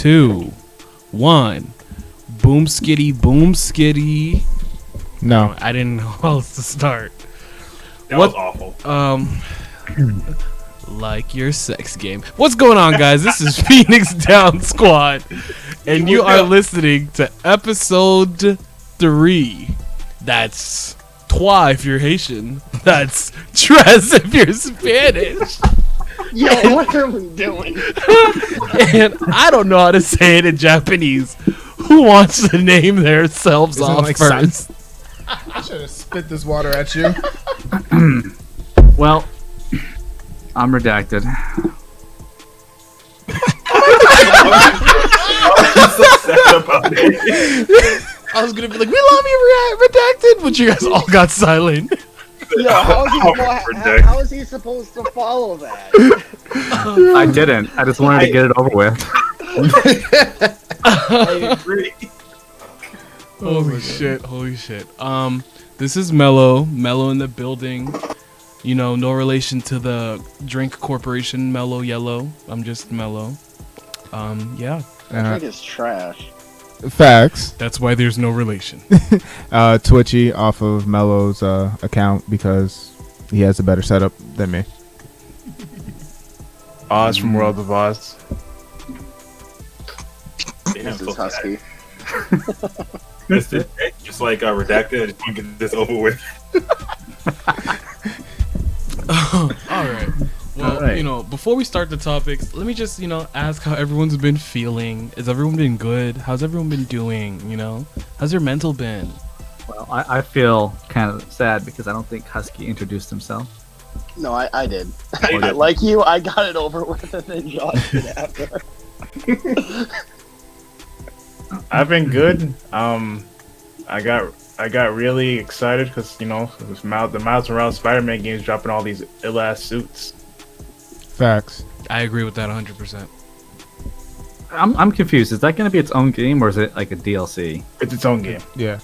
2, 1. Boom skitty, boom skitty. No. I didn't know how else to start. That was awful. Like your sex game. What's going on, guys? This is Phoenix Down Squad, and you are listening to episode 3. That's trois if you're Haitian. That's tres if you're Spanish. Yo, what are we doing? And I don't know how to say it in Japanese. Who wants to name themselves Isn't off like first? I should have spit this water at you. Well, I'm redacted. I was gonna be like, "We love you, redacted," but you guys all got silent. Yo, how is he supposed to follow that? I didn't. I just wanted to get it over with. I agree. Holy shit. This is Mello in the building. You know, no relation to the drink corporation Mellow Yellow. I'm just Mellow. Yeah. I think it's trash. Facts. That's why there's no relation. Twitchy off of Mello's account because he has a better setup than me. Oz from World of Oz. Damn, This so is Husky. just like redacted. I just want to get this over with. Alright. Well, you know, before we start the topics, let me just, ask how everyone's been feeling. Has everyone been good? How's everyone been doing, How's your mental been? Well, I feel kind of sad because I don't think Husky introduced himself. No, I did. You did. Like you, I got it over with and then Josh did after. I've been good. I got really excited because the Miles Morales Spider-Man games dropping all these ill-ass suits. Facts. I agree with that 100%. I'm confused. Is that going to be its own game or is it like a DLC? It's its own game. Yeah.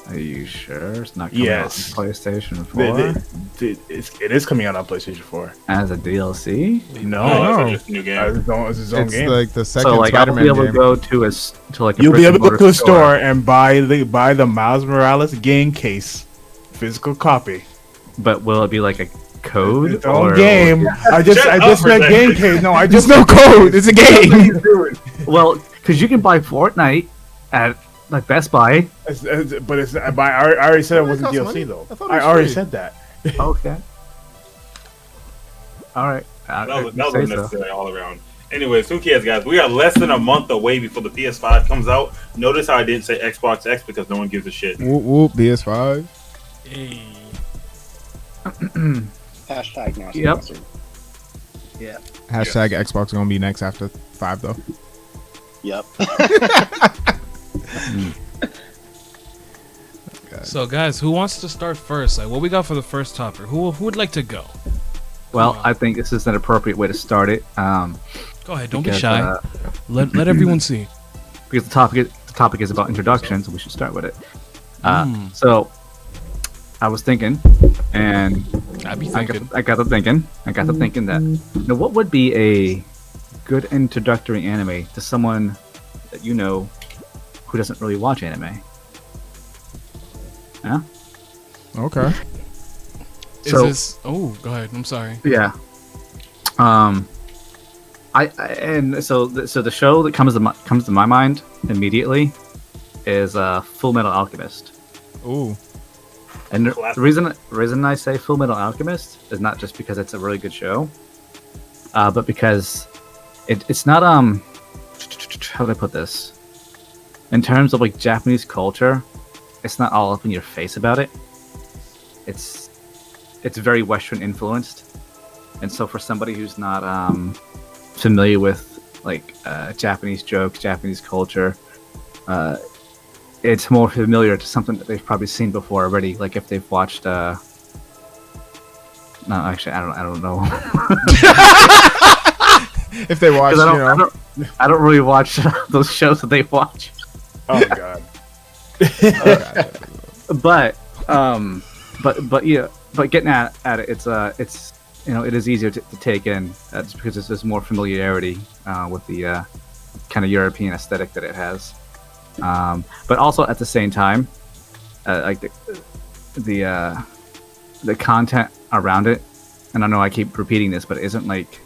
Are you sure it's not coming Yes. out on PlayStation 4 It is coming out on PlayStation 4. as a DLC? No, It's just a new game. it's its own It's game. like the second So like I'll Spider-Man be able game. to go to a You'll be able to go to brick-and-mortar the store and buy the Miles Morales game case, physical copy. But will it be like a code? Its own or- game. I just up, meant Rebecca. game case. No, I There's just no code. It's a game. Well, because you can buy Fortnite at like Best Buy. But I already said it wasn't costs DLC money. though. I thought it I was already free. said that. Okay. All right. That was say so. unnecessary all around. Anyways, who cares, guys? We are less than a month away before the PS5 comes out. Notice how I didn't say Xbox X because no one gives a shit. Whoop whoop. PS5. Hey. Hashtag not Yep. sponsored. Hashtag Xbox gonna be next after 5 though. Yep. So, guys, who wants to start first? Like, what we got for the first topic? Who would like to go? Well, I think this is an appropriate way to start it. Go ahead. Don't be Because, shy. Let everyone see. Because the topic is about introductions, so we should start with it. So, I was thinking, and I'd be I thinking. got to thinking that what would be a good introductory anime to someone that who doesn't really watch anime? Yeah. Okay. Is So- this? Oh, go ahead. I'm sorry. Yeah. So the show that comes to my mind immediately is Full Metal Alchemist. Ooh. And the Classic. reason I say Full Metal Alchemist is not just because it's a really good show, but because it's not how do I put this? In terms of like Japanese culture, it's not all up in your face about it. It's very Western influenced, and so for somebody who's not familiar with like Japanese jokes, Japanese culture, it's more familiar to something that they've probably seen before already. Like if they've watched. No, actually, I don't know. If they watch, 'Cause I don't really watch those shows that they watch. Oh my god. But getting at it, it's it is easier to take in. Just because there's more familiarity with the kind of European aesthetic that it has. But also at the same time, like the content around it, and I know I keep repeating this, but it isn't like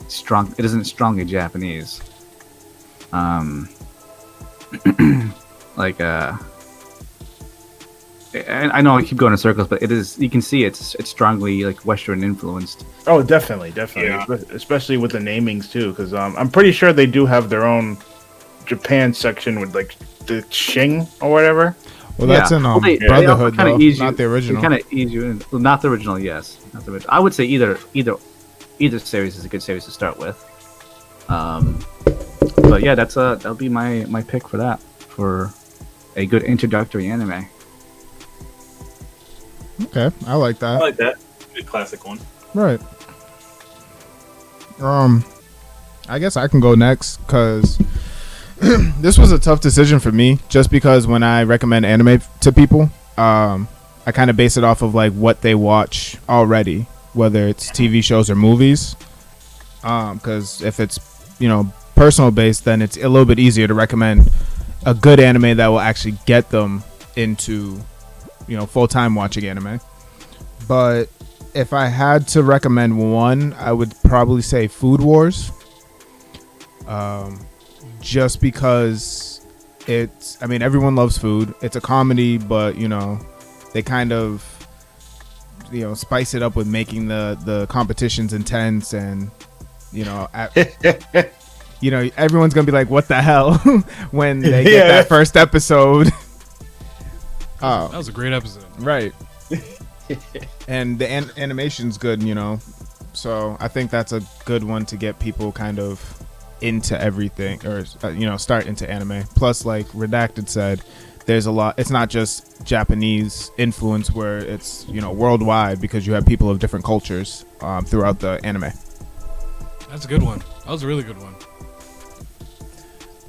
strong. It isn't strongly Japanese. Like I know I keep going in circles, but it is. You can see it's strongly like Western influenced. Oh, definitely. Yeah. Especially with the namings too, because I'm pretty sure they do have their own Japan section with like the Shing or whatever. Well, that's in Brotherhood, though, not the original. Kind of ease you in. Well, not the original, yes. Not the original. I would say either series is a good series to start with. But yeah, that'll be my pick for that, for a good introductory anime. Okay, I like I that. like that. Good classic one. Right. I guess I can go next because this was a tough decision for me. Just because when I recommend anime to people, I kind of base it off of like what they watch already, whether it's TV shows or movies. Because if it's personal based, then it's a little bit easier to recommend a good anime that will actually get them into full-time watching anime. But if I had to recommend one, I would probably say Food Wars. Just because everyone loves food. It's a comedy, but they kind of spice it up with making the competitions intense, and everyone's gonna be like, what the hell when they get that first episode. That was a great episode. Right. And the animation's good, so I think that's a good one to get people kind of into everything, or start into anime. Plus, like Redacted said, there's a lot. It's not just Japanese influence, where it's worldwide, because you have people of different cultures throughout the anime. That's a good one. That was a really good one.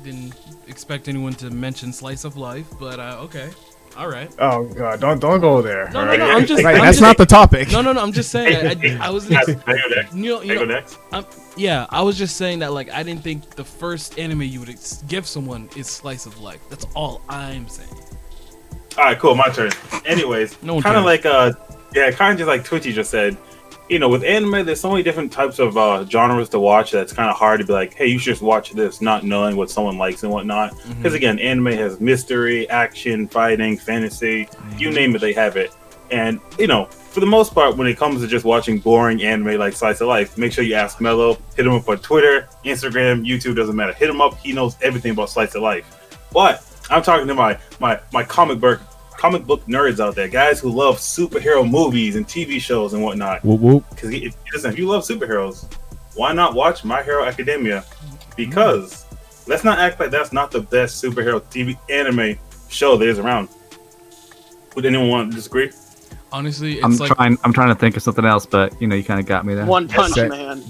Didn't expect anyone to mention Slice of Life, but okay. All right. Oh God! Don't go there. No, all no, right? no. I'm just. Right, I'm that's just, not the topic. No. I'm just saying. I was. I go next. Yeah, I was just saying that. Like, I didn't think the first anime you would give someone is Slice of Life. That's all I'm saying. All right, cool. My turn. Anyways, No kind of one like kind of just like Twitchy just said. With anime, there's so many different types of genres to watch that's kind of hard to be like, hey, you should just watch this, not knowing what someone likes and whatnot. Because again, anime has mystery, action, fighting, fantasy, you name it, they have it. And for the most part, when it comes to just watching boring anime like Slice of Life, make sure you ask Mello. Hit him up on Twitter, Instagram, YouTube, doesn't matter. Hit him up. He knows everything about Slice of Life. But I'm talking to my comic book nerds out there, guys who love superhero movies and TV shows and whatnot. Whoop whoop. Because if you love superheroes, why not watch My Hero Academia? Because let's not act like that's not the best superhero TV anime show there is around. Would anyone want to disagree? Honestly, it's I'm like trying to think of something else, but you kind of got me there. One Punch Yes, Man.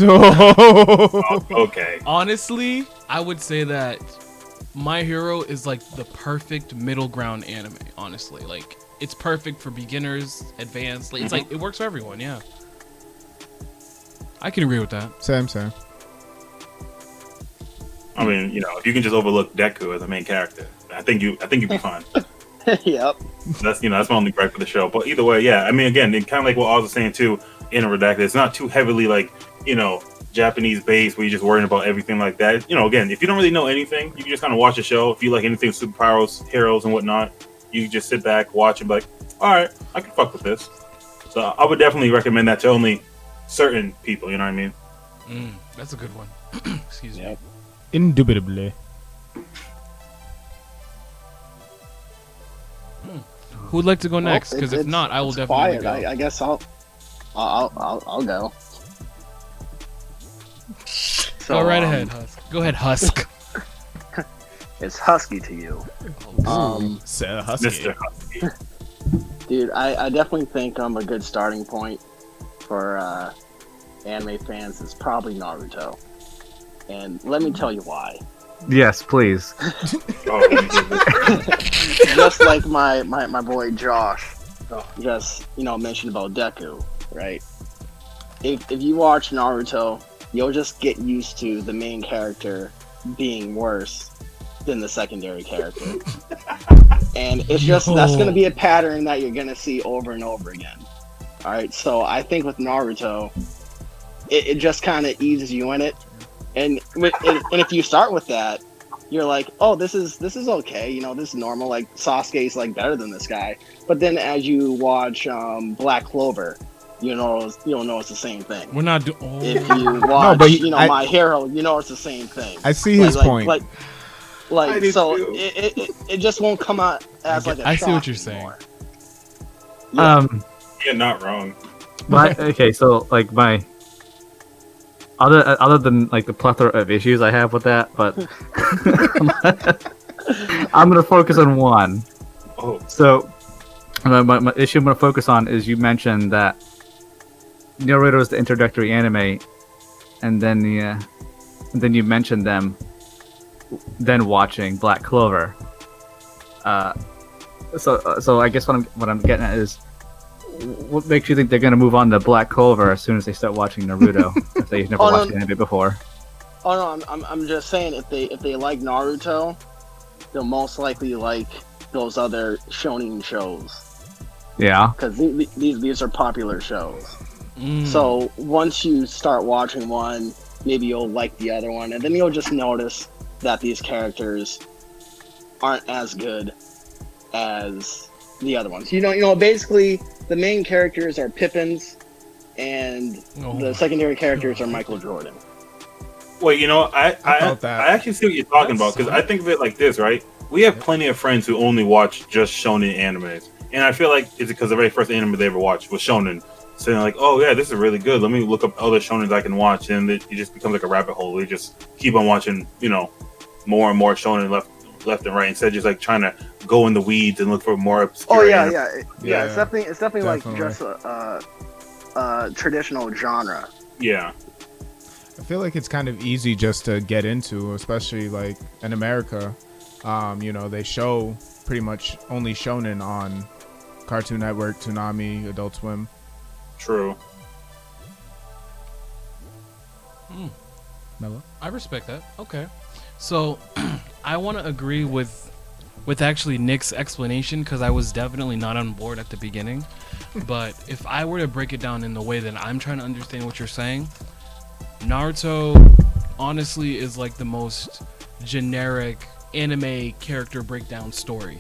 Oh, okay. honestly, I would say that My Hero is like the perfect middle ground anime. Honestly, like it's perfect for beginners, advanced. Like, it's like it works for everyone. Yeah, I can agree with that. Same. I mean, if you can just overlook Deku as a main character, I think you'd be fine. Yep. That's my only gripe for the show. But either way, yeah. I mean, again, it kind of like what Oz was saying too in Redacted. It's not too heavily like Japanese based where you're just worrying about everything like that. Again, if you don't really know anything, you can just kind of watch the show. If you like anything superpowers, heroes, and whatnot, you can just sit back, watch, and be like, all right, I can fuck with this. So I would definitely recommend that to only certain people. You know what I mean? That's a good one. Excuse me. Yep. Indubitably. Who would like to go next? Because if not, I will definitely quiet. go. I guess I'll go. So, Go right ahead, Husk. Go ahead, Husk. It's Husky to you. Sarah Husky. Mr. Husky. Dude, I definitely think a good starting point for anime fans is probably Naruto. And let me tell you why. Yes, please. Just like my boy Josh just mentioned about Deku, right? if you watch Naruto, you'll just get used to the main character being worse than the secondary character. And it's just, that's going to be a pattern that you're going to see over and over again. All right, so I think with Naruto, it just kind of eases you in it. And if you start with that, you're like, oh, this is okay, you know, this is normal. Like Sasuke's like better than this guy. But then as you watch Black Clover, you'll know it's the same thing. We're not doing. If you watch, My Hero, you know it's the same thing. I see his point. Like so, it just won't come out as like a I see what you're anymore. saying. You're not wrong. Okay, so like my other than like the plethora of issues I have with that, but I'm gonna focus on one. Oh, So my issue I'm gonna focus on is you mentioned that Naruto is the introductory anime, and then you mentioned them then watching Black Clover. So I guess what I'm getting at is, what makes you think they're gonna move on to Black Clover as soon as they start watching Naruto if they've never watched anime before? Oh no, I'm just saying if they like Naruto, they'll most likely like those other shonen shows. Yeah. Because these are popular shows. So once you start watching one, maybe you'll like the other one, and then you'll just notice that these characters aren't as good as the other ones. You know, basically the main characters are Pippins, and the secondary characters are Michael Jordan. wait, I felt that. I actually see what you're talking about, because I think of it like this, right? We have plenty of friends who only watch just shonen animes, and I feel like it's because the very first anime they ever watched was shonen. So they're like, oh yeah, this is really good. Let me look up other shonens I can watch, and it just becomes like a rabbit hole. They just keep on watching, more and more shonen left and right, instead of just like trying to go in the weeds and look for more obscure. Oh yeah. Yeah, It's definitely like definitely. just a traditional genre. Yeah. I feel like it's kind of easy just to get into, especially like in America. They show pretty much only shonen on Cartoon Network, Toonami, Adult Swim. True. Mello? I respect that. Okay. So I want to agree with actually Nick's explanation, because I was definitely not on board at the beginning. But if I were to break it down in the way that I'm trying to understand what you're saying, Naruto honestly is like the most generic anime character breakdown story.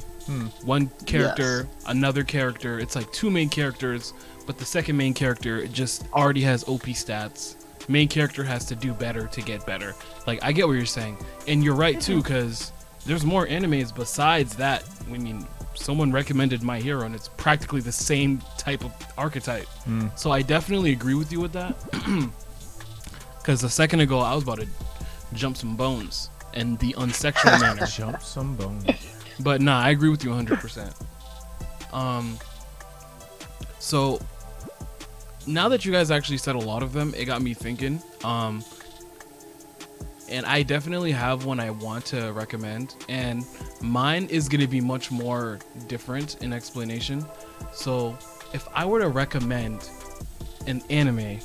One character, another character. It's like two main characters, but the second main character just already has OP stats. Main character has to do better to get better. Like, I get what you're saying, and you're right too, because there's more animes besides that. I mean, someone recommended My Hero, and it's practically the same type of archetype. So I definitely agree with you with that. Because a second ago I was about to jump some bones in the unsexual manner. Jump some bones. But nah, I agree with you 100%. So now that you guys actually said a lot of them, it got me thinking. And I definitely have one I want to recommend, and mine is going to be much more different in explanation. So if I were to recommend an anime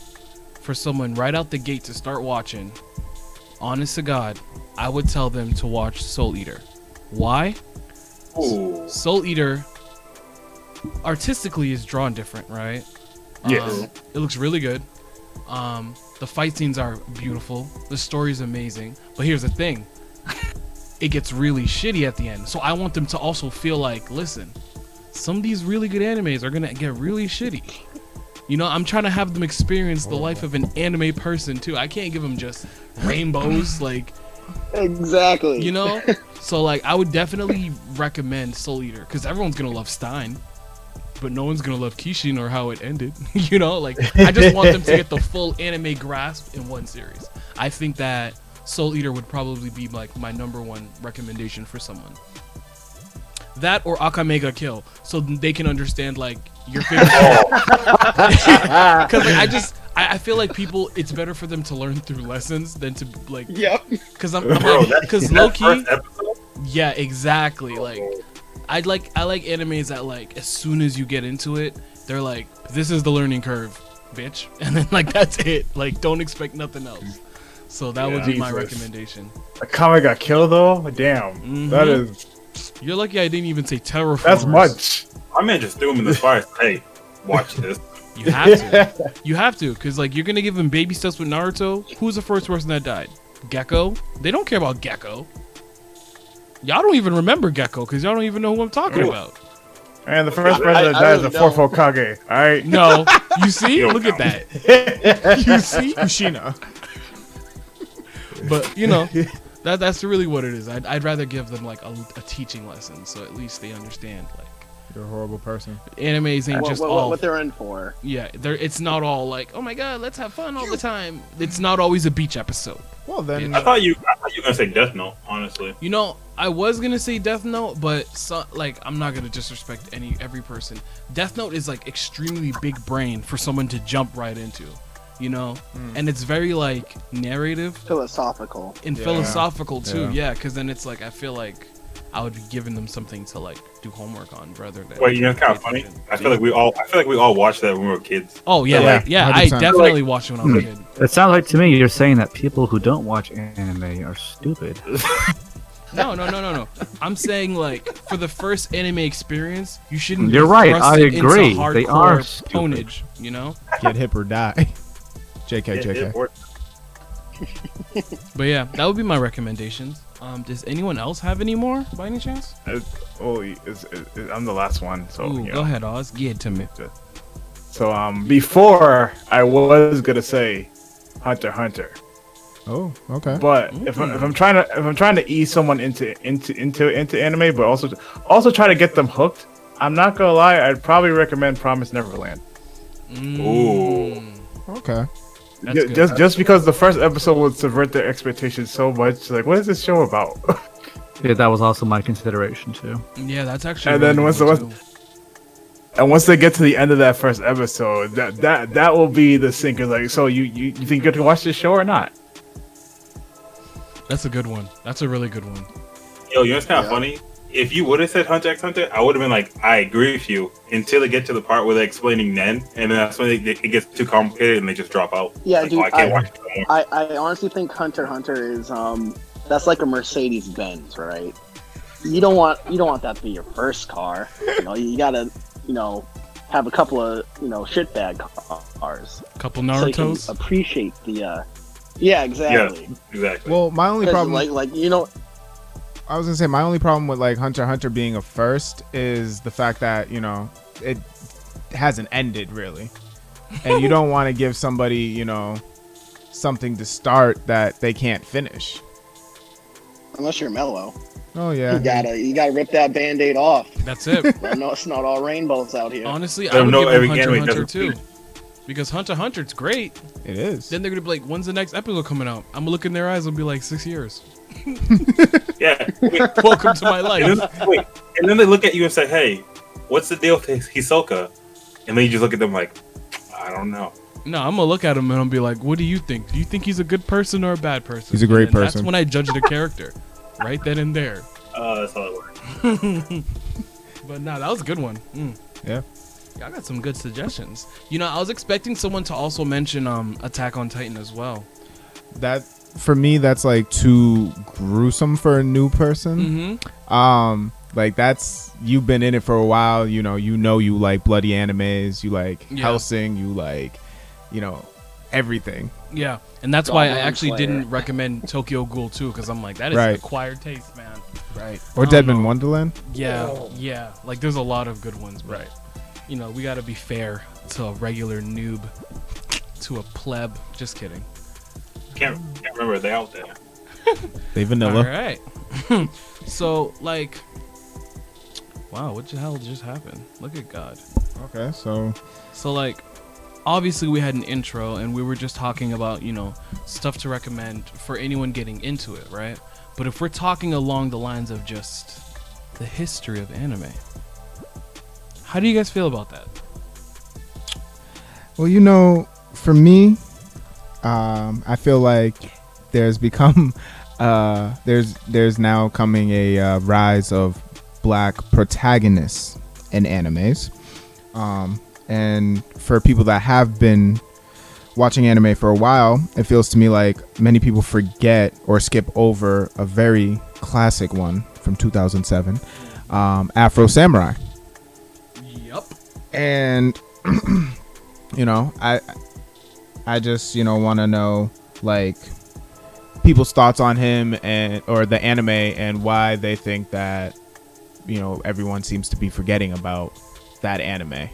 for someone right out the gate to start watching, honest to God, I would tell them to watch Soul Eater. Why? Ooh. Soul Eater artistically is drawn different, right? Yes. It looks really good. The fight scenes are beautiful. The story is amazing. But here's the thing. It gets really shitty at the end. So I want them to also feel like, listen, some of these really good animes are going to get really shitty. I'm trying to have them experience the life of an anime person too. I can't give them just rainbows, like... Exactly. So like I would definitely recommend Soul Eater, because everyone's gonna love Stein, but no one's gonna love Kishin or how it ended. Like I just want them to get the full anime grasp in one series. I think that Soul Eater would probably be like my number one recommendation for someone. That or Akame ga Kill, so they can understand like your favorite. Because like, I feel like people, it's better for them to learn through lessons than to like. Yep. Because Because low key. Yeah, exactly. Like, I like animes that like as soon as you get into it, they're like, this is the learning curve. bitch, and then like that's it. Like don't expect nothing else. So that would be my Jesus. recommendation. A comic got killed though. Damn, that is You're lucky I didn't even say terraformers. that's much. My man just threw him in the fire. Hey, watch this. You have to. You have to, because like you're gonna give him baby steps with Naruto. Who's the first person that died? Gecko. They don't care about Gecko. Y'all don't even remember Gecko because y'all don't even know who I'm talking about. And the first person that died is the fourth Hokage. All right. No, you see? Yo, Look at that. You see? Kushina. But you know, that's really what it is. I'd rather give them like a teaching lesson, so at least they understand. Like You're a horrible person. animes ain't just all. What they're in for. Yeah, it's not all like, oh my god, let's have fun all the time. It's not always a beach episode. Well then, I thought you were gonna say Death Note. Honestly, You know, I was gonna say Death Note, but like I'm not gonna disrespect every person. Death Note is like extremely big brain for someone to jump right into, you know, and it's very like narrative Philosophical. and philosophical too. Yeah. Yeah, because then it's like I feel like I would be giving them something to like do homework on rather than. wait, you know, it's kind of pay funny. attention. I feel like we all watched that when we were kids. Oh yeah, Yeah, I 100%. definitely watched it when I was a kid. It sounds like to me you're saying that people who don't watch anime are stupid. No. I'm saying like for the first anime experience, you shouldn't. You're be right, thrusted I agree. into They are hardcore stupid. ponage, you know. get hip or die. JK. But yeah, that would be my recommendations. Does anyone else have any more by any chance? I'm the last one. So Ooh, you go know. ahead, Oz. Give it to me. So before I was gonna say Hunter x Hunter, Oh, okay. but if I'm trying to ease someone into anime, but also try to get them hooked, I'm not gonna lie, I'd probably recommend Promise Neverland. Ooh. Okay. That's good. Just because the first episode would subvert their expectations so much. Like, what is this show about? Yeah, that was also my consideration too. Yeah, that's actually. And a really then good one, too. And once they get to the end of that first episode, that will be the sinker. Like, so you think you're gonna watch this show or not? That's a good one. That's a really good one. Yo, you know what's kind of funny? If you would have said Hunter x Hunter, I would have been like, I agree with you until they get to the part where they're explaining Nen, and then that's when it gets too complicated and they just drop out. Yeah, like, dude, oh, I can't watch it anymore. I honestly think Hunter x Hunter is that's like a Mercedes Benz, right? You don't want that to be your first car. You know, you gotta, have a couple of, shitbag cars. Couple So you can Narutos. appreciate the yeah, exactly. Yeah, exactly. Well, my only 'Cause, problem, I I was gonna say, my only problem with like Hunter x Hunter being a first is the fact that it hasn't ended really, and you don't want to give somebody something to start that they can't finish. unless you're mellow, Oh yeah. you gotta rip that Band-Aid off. That's it. I know it's not all rainbows out here. Honestly, Let I them would know give them every Hunter anime x Hunter doesn't too. Because Hunter x Hunter, it's great. It is. Then they're gonna be like, when's the next episode coming out? I'm gonna look in their eyes and be like, 6 years. yeah. Welcome to my life. And then they look at you and say, "Hey, what's the deal with Hisoka?" And then you just look at them like, "I don't know." No, I'm gonna look at him and I'll be like, what do you think? Do you think he's a good person or a bad person? He's a great And person. That's when I judge the character. Right then and there. That's how it works. But nah, that was a good one. Yeah. Y'all got some good suggestions. I was expecting someone to also mention Attack on Titan as well. That for me, that's like too gruesome for a new person. Mm-hmm. Like that's, you've been in it for a while. You like bloody animes. You like Yeah. Hellsing. You like, everything. Yeah, and that's why I Goblin actually Slayer. didn't recommend Tokyo Ghoul too, because I'm like, that is an Right. acquired taste, man. Right. Or I don't Deadman know. Wonderland. Yeah. Like, there's a lot of good ones, but we gotta be fair to a regular noob, to a pleb. Just kidding. Can't remember they out there. They vanilla. All right. So, like, wow, what the hell just happened? Look at God. Okay, so So, like, obviously we had an intro and we were just talking about, stuff to recommend for anyone getting into it, right? But if we're talking along the lines of just the history of anime, how do you guys feel about that? well, for me, I feel like there's become there's now coming a rise of black protagonists in animes. And for people that have been watching anime for a while, it feels to me like many people forget or skip over a very classic one from 2007, Afro Samurai. Yep. And you know, I just, you know, want to know like people's thoughts on him and or the anime and why they think that, you know, everyone seems to be forgetting about that anime.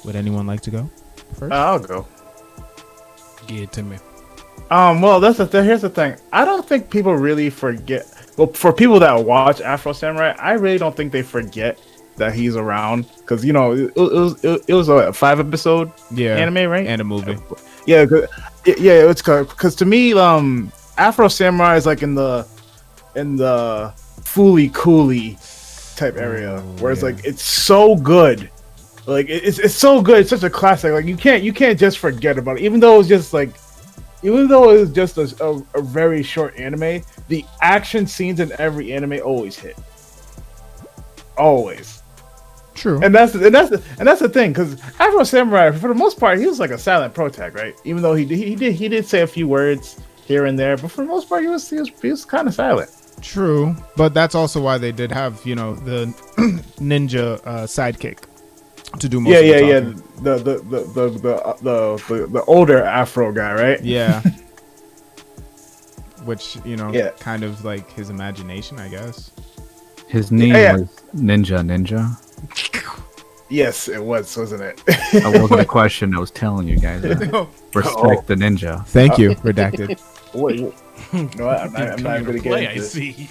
Would anyone like to go first? I'll go. Give it to me. Well, that's here's the thing. I don't think people really forget. Well, for people that watch Afro Samurai, I really don't think they forget that he's around, because you know it was a 5-episode anime, right? And a movie. Yeah, it's because to me, Afro Samurai is like in the Fooly Cooly type area, where it's like it's so good, like it's so good, it's such a classic. Like you can't just forget about it, even though it was just a very short anime. The action scenes in every anime always hit, always. True. And that's the thing, because Afro Samurai, for the most part, he was like a silent protag, right? Even though he did say a few words here and there, but for the most part, he was kind of silent. True, but that's also why they did have, you know, the ninja sidekick to do most of the talking. The older Afro guy, right? Yeah. Which, you know, kind of like his imagination, I guess. His name was Ninja. Yes, it was, wasn't it? That wasn't a question. I was telling you guys. Respect the ninja. Thank you, redacted. Wait. No, I'm not going to get into I this. see.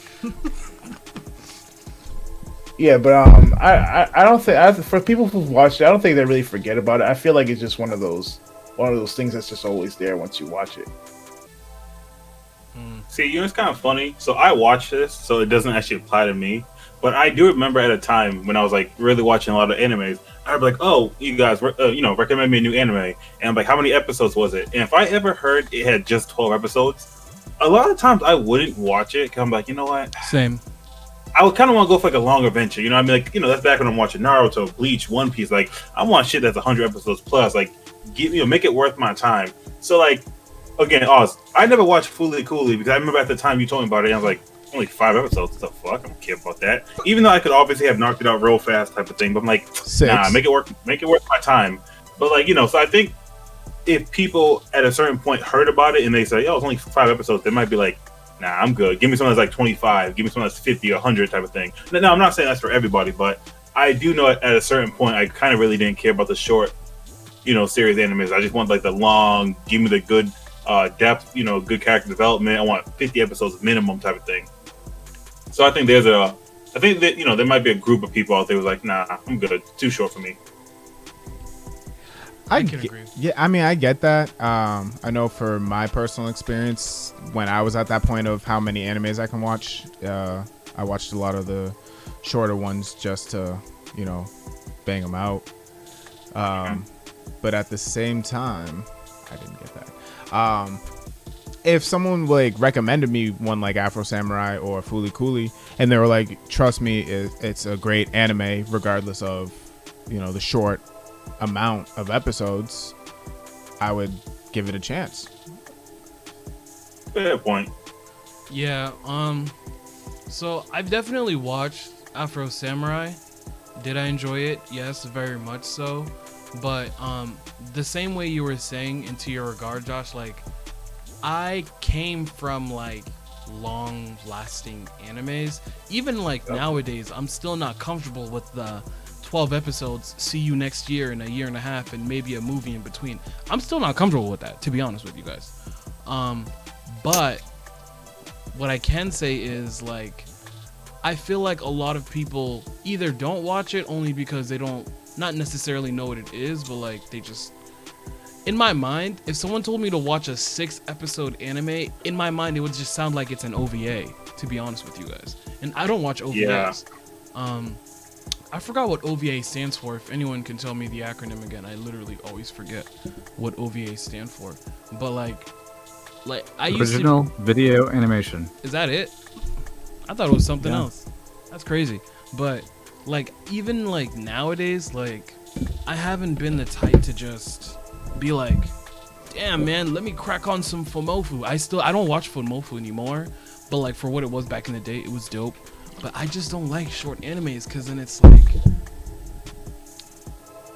Yeah, but I don't think, for people who've watched it, I don't think they really forget about it. I feel like it's just one of those things that's just always there once you watch it. See, you know, it's kind of funny. So I watched this, so it doesn't actually apply to me. But I do remember at a time when I was like really watching a lot of animes, I'd be like, "Oh, you guys, recommend me a new anime," and I'm like, "How many episodes was it?" And if I ever heard it had just 12 episodes, a lot of times I wouldn't watch it because I'm like, you know what? Same. I would kind of want to go for like a longer venture. You know, I mean, like, you know, that's back when I'm watching Naruto, Bleach, One Piece. Like, I want shit that's 100 episodes plus. Like, make it worth my time. So, like, again, Oz, I never watched Fooly Cooly because I remember at the time you told me about it, and I was like, only 5 episodes. What the fuck? I don't care about that. Even though I could obviously have knocked it out real fast, type of thing. But I'm like, 6. Nah, make it work my time. But like, you know, so I think if people at a certain point heard about it and they say, "Oh, it's only 5 episodes," they might be like, "Nah, I'm good. Give me something that's like 25. Give me something that's 50 or 100 type of thing." No, I'm not saying that's for everybody, but I do know at a certain point I kind of really didn't care about the short, you know, series animes. I just want like the long, give me the good depth, you know, good character development. I want 50 episodes minimum type of thing. So I think I think that, you know, there might be a group of people out there who's like, "Nah, I'm good. Too short for me." I can agree. Yeah, I mean, I get that. I know for my personal experience, when I was at that point of how many animes I can watch, I watched a lot of the shorter ones just to, you know, bang them out. But at the same time, I didn't get that. If someone like recommended me one like Afro Samurai or Fooly Cooly, and they were like, "Trust me, it's a great anime, regardless of, you know, the short amount of episodes," I would give it a chance. Fair point. Yeah. So I've definitely watched Afro Samurai. Did I enjoy it? Yes, very much so. But the same way you were saying, into your regard, Josh, like, I came from like long lasting animes. Even like nowadays, I'm still not comfortable with the 12 episodes, see you next year in a year and a half, and maybe a movie in between. I'm still not comfortable with that, to be honest with you guys. But what I can say is, like, I feel like a lot of people either don't watch it only because they don't not necessarily know what it is, but like they just, in my mind, if someone told me to watch a 6-episode anime, in my mind it would just sound like it's an OVA, to be honest with you guys. And I don't watch OVAs. Yeah. I forgot what OVA stands for. If anyone can tell me the acronym again, I literally always forget what OVA stand for. But like I used to. Original video animation. Is that it? I thought it was something else. That's crazy. But like, even like nowadays, like, I haven't been the type to just be like, damn man, let me crack on some Fumofu. I don't watch Fumofu anymore, but like for what it was back in the day, it was dope. But I just don't like short animes because then it's like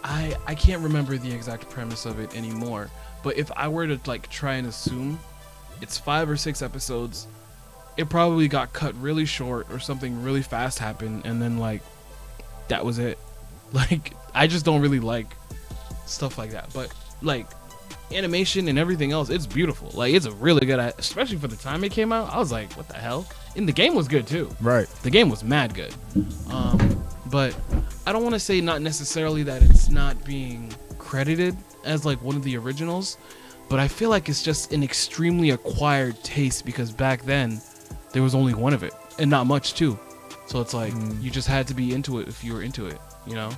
I can't remember the exact premise of it anymore. But if I were to like try and assume it's 5 or 6 episodes, it probably got cut really short or something really fast happened, and then like that was it. Like I just don't really like stuff like that. But like animation and everything else, it's beautiful. Like it's a really good, especially for the time it came out. I was like, what the hell? And the game was good too. Right. The game was mad good. But I don't want to say not necessarily that it's not being credited as like one of the originals, but I feel like it's just an extremely acquired taste because back then there was only one of it and not much too. So it's like you just had to be into it if you were into it, you know?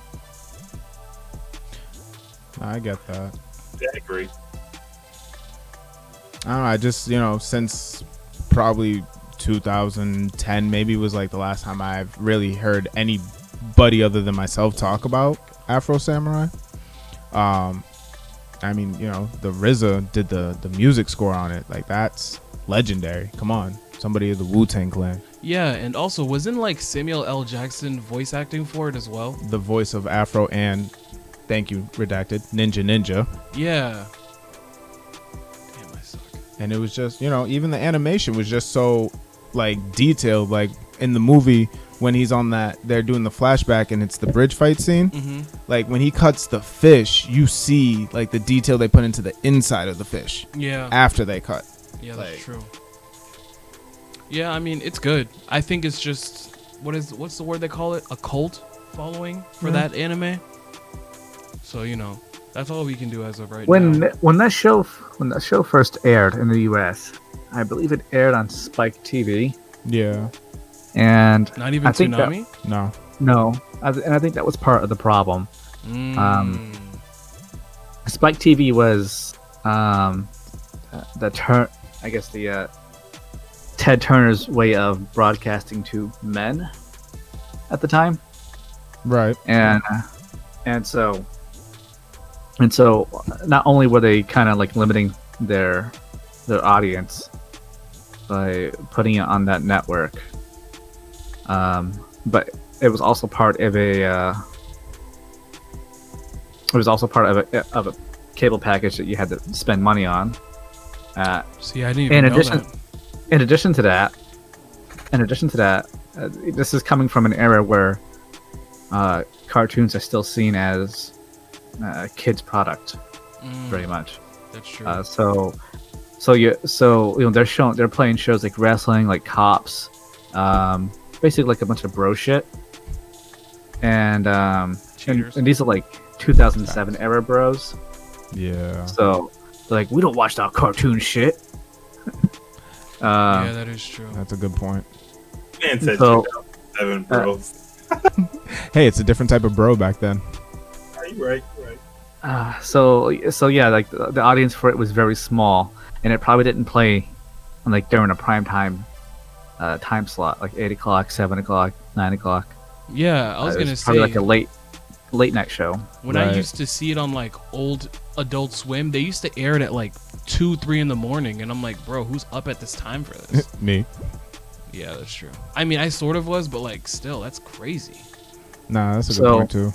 I get that. Yeah, I agree. I don't know. I just, since probably 2010 maybe was like the last time I've really heard anybody other than myself talk about Afro Samurai. I mean, the RZA did the music score on it. Like that's legendary. Come on, somebody of the Wu-Tang Clan. Yeah, and also wasn't like Samuel L. Jackson voice acting for it as well? The voice of Afro and, thank you, redacted, Ninja. Yeah. Damn, I suck. And it was just, even the animation was just so like detailed. Like in the movie when he's on that, they're doing the flashback and it's the bridge fight scene. Like when he cuts the fish, you see like the detail they put into the inside of the fish. Yeah. After they cut. Yeah, that's true. Yeah, I mean, it's good. I think it's just what's the word they call it? A cult following for that anime. So, that's all we can do as of right now. When that show first aired in the US, I believe it aired on Spike TV. Yeah. And not even Toonami? No. And I think that was part of the problem. Spike TV was the Ted Turner's way of broadcasting to men at the time. Right. And so not only were they kind of like limiting their audience by putting it on that network, but it was also part of a cable package that you had to spend money on. See, I didn't even know that. In addition to that, this is coming from an era where cartoons are still seen as kids' product, very much. That's true. They're playing shows like wrestling, like Cops, basically like a bunch of bro shit, and these are like 2007 era bros. Yeah. So they're like, we don't watch that cartoon shit. Yeah, that is true. That's a good point. Man said 2007 bros. Hey, it's a different type of bro back then. Right. So yeah, like the audience for it was very small, and it probably didn't play like during a prime time time slot, like 8 o'clock, 7 o'clock, 9 o'clock. Yeah, I was gonna say probably like a late night show. When I used to see it on like old Adult Swim, they used to air it at like 2-3 in the morning, and I'm like, bro, who's up at this time for this? Me. Yeah, that's true. I mean, I sort of was, but like still, that's crazy. Nah, that's a good point too.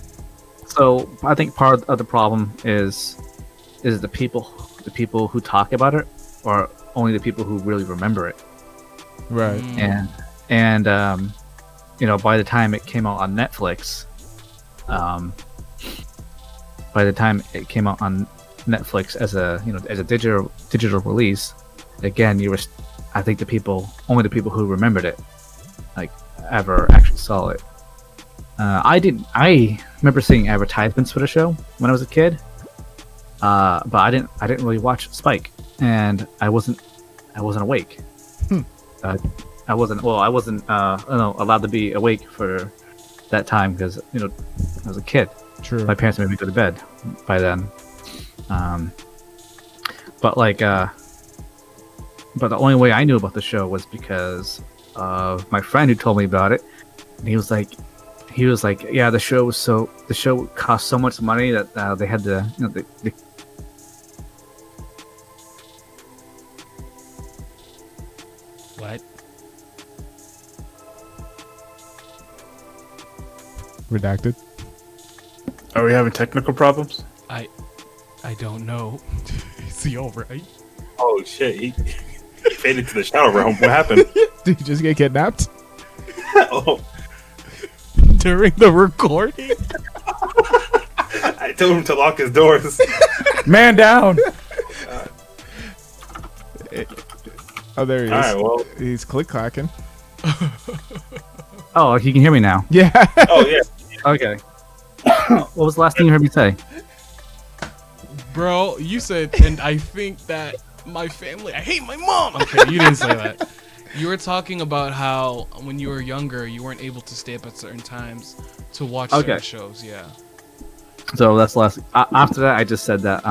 So I think part of the problem is the people who talk about it, or only the people who really remember it. Right. And by the time it came out on Netflix, as a digital release, again, I think only the people who remembered it, like, ever actually saw it. I remember seeing advertisements for the show when I was a kid, but I didn't really watch Spike, and I wasn't awake. I wasn't allowed to be awake for that time because I was a kid. True. My parents made me go to bed by then. But the only way I knew about the show was because of my friend who told me about it. And he was like, yeah, the show cost so much money that they had to, What? Redacted. Are we having technical problems? I don't know. Is he all right? Oh shit! He faded to the shadow realm. What happened? Did you just get kidnapped? Oh, During the recording? I told him to lock his doors. Man down. Oh, there he is. All right, well. He's click clacking. Oh, you can hear me now. Yeah. Oh yeah. Okay. What was the last thing you heard me say? Bro, you said, and I think that my family, I hate my mom. Okay, you didn't say that. You were talking about how when you were younger, you weren't able to stay up at certain times to watch certain shows. Yeah. So that's the last. After that, I just said that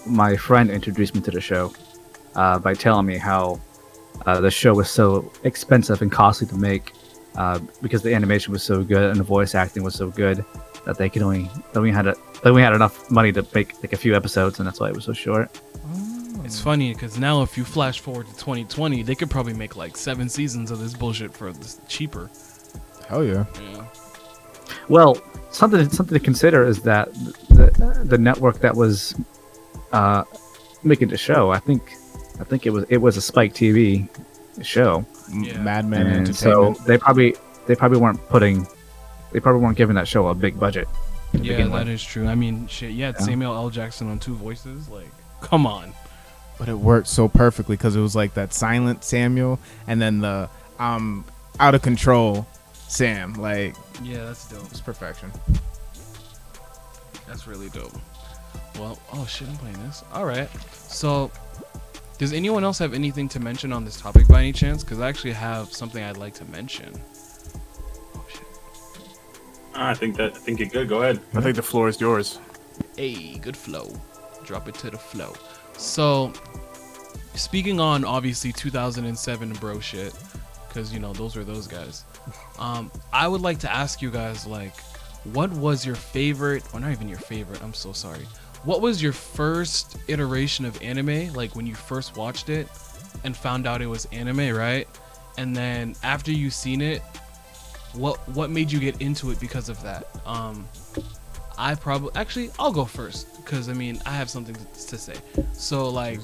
my friend introduced me to the show by telling me how the show was so expensive and costly to make because the animation was so good and the voice acting was so good that they only had enough money to make like a few episodes, and that's why it was so short. It's funny because now if you flash forward to 2020, they could probably make like 7 seasons of this bullshit for this cheaper. Hell yeah. Yeah. Well, something to consider is that the network that was making the show, I think it was a Spike TV show. Yeah. Mad Men And so Entertainment. they probably weren't giving that show a big budget. to Yeah, begin that with. is true. I mean, shit, yeah, Samuel L. Jackson on 2 voices. Like, come on. But it worked so perfectly because it was like that silent Samuel and then the out of control Sam. Like, Yeah, that's dope. it's perfection. That's really dope. Well, oh shit, I'm playing this. All right. So, does anyone else have anything to mention on this topic by any chance? Because I actually have something I'd like to mention. Oh shit. I think you're good. Go ahead. I think the floor is yours. Hey, good flow. Drop it to the flow. So, speaking on obviously 2007 bro shit, because you know those were those guys. I would like to ask you guys, like, what was your favorite, or not even your favorite? I'm so sorry. What was your first iteration of anime? Like when you first watched it and found out it was anime, right? And then after you seen it, what made you get into it because of that? I'll go first because I mean I have something to say. So like,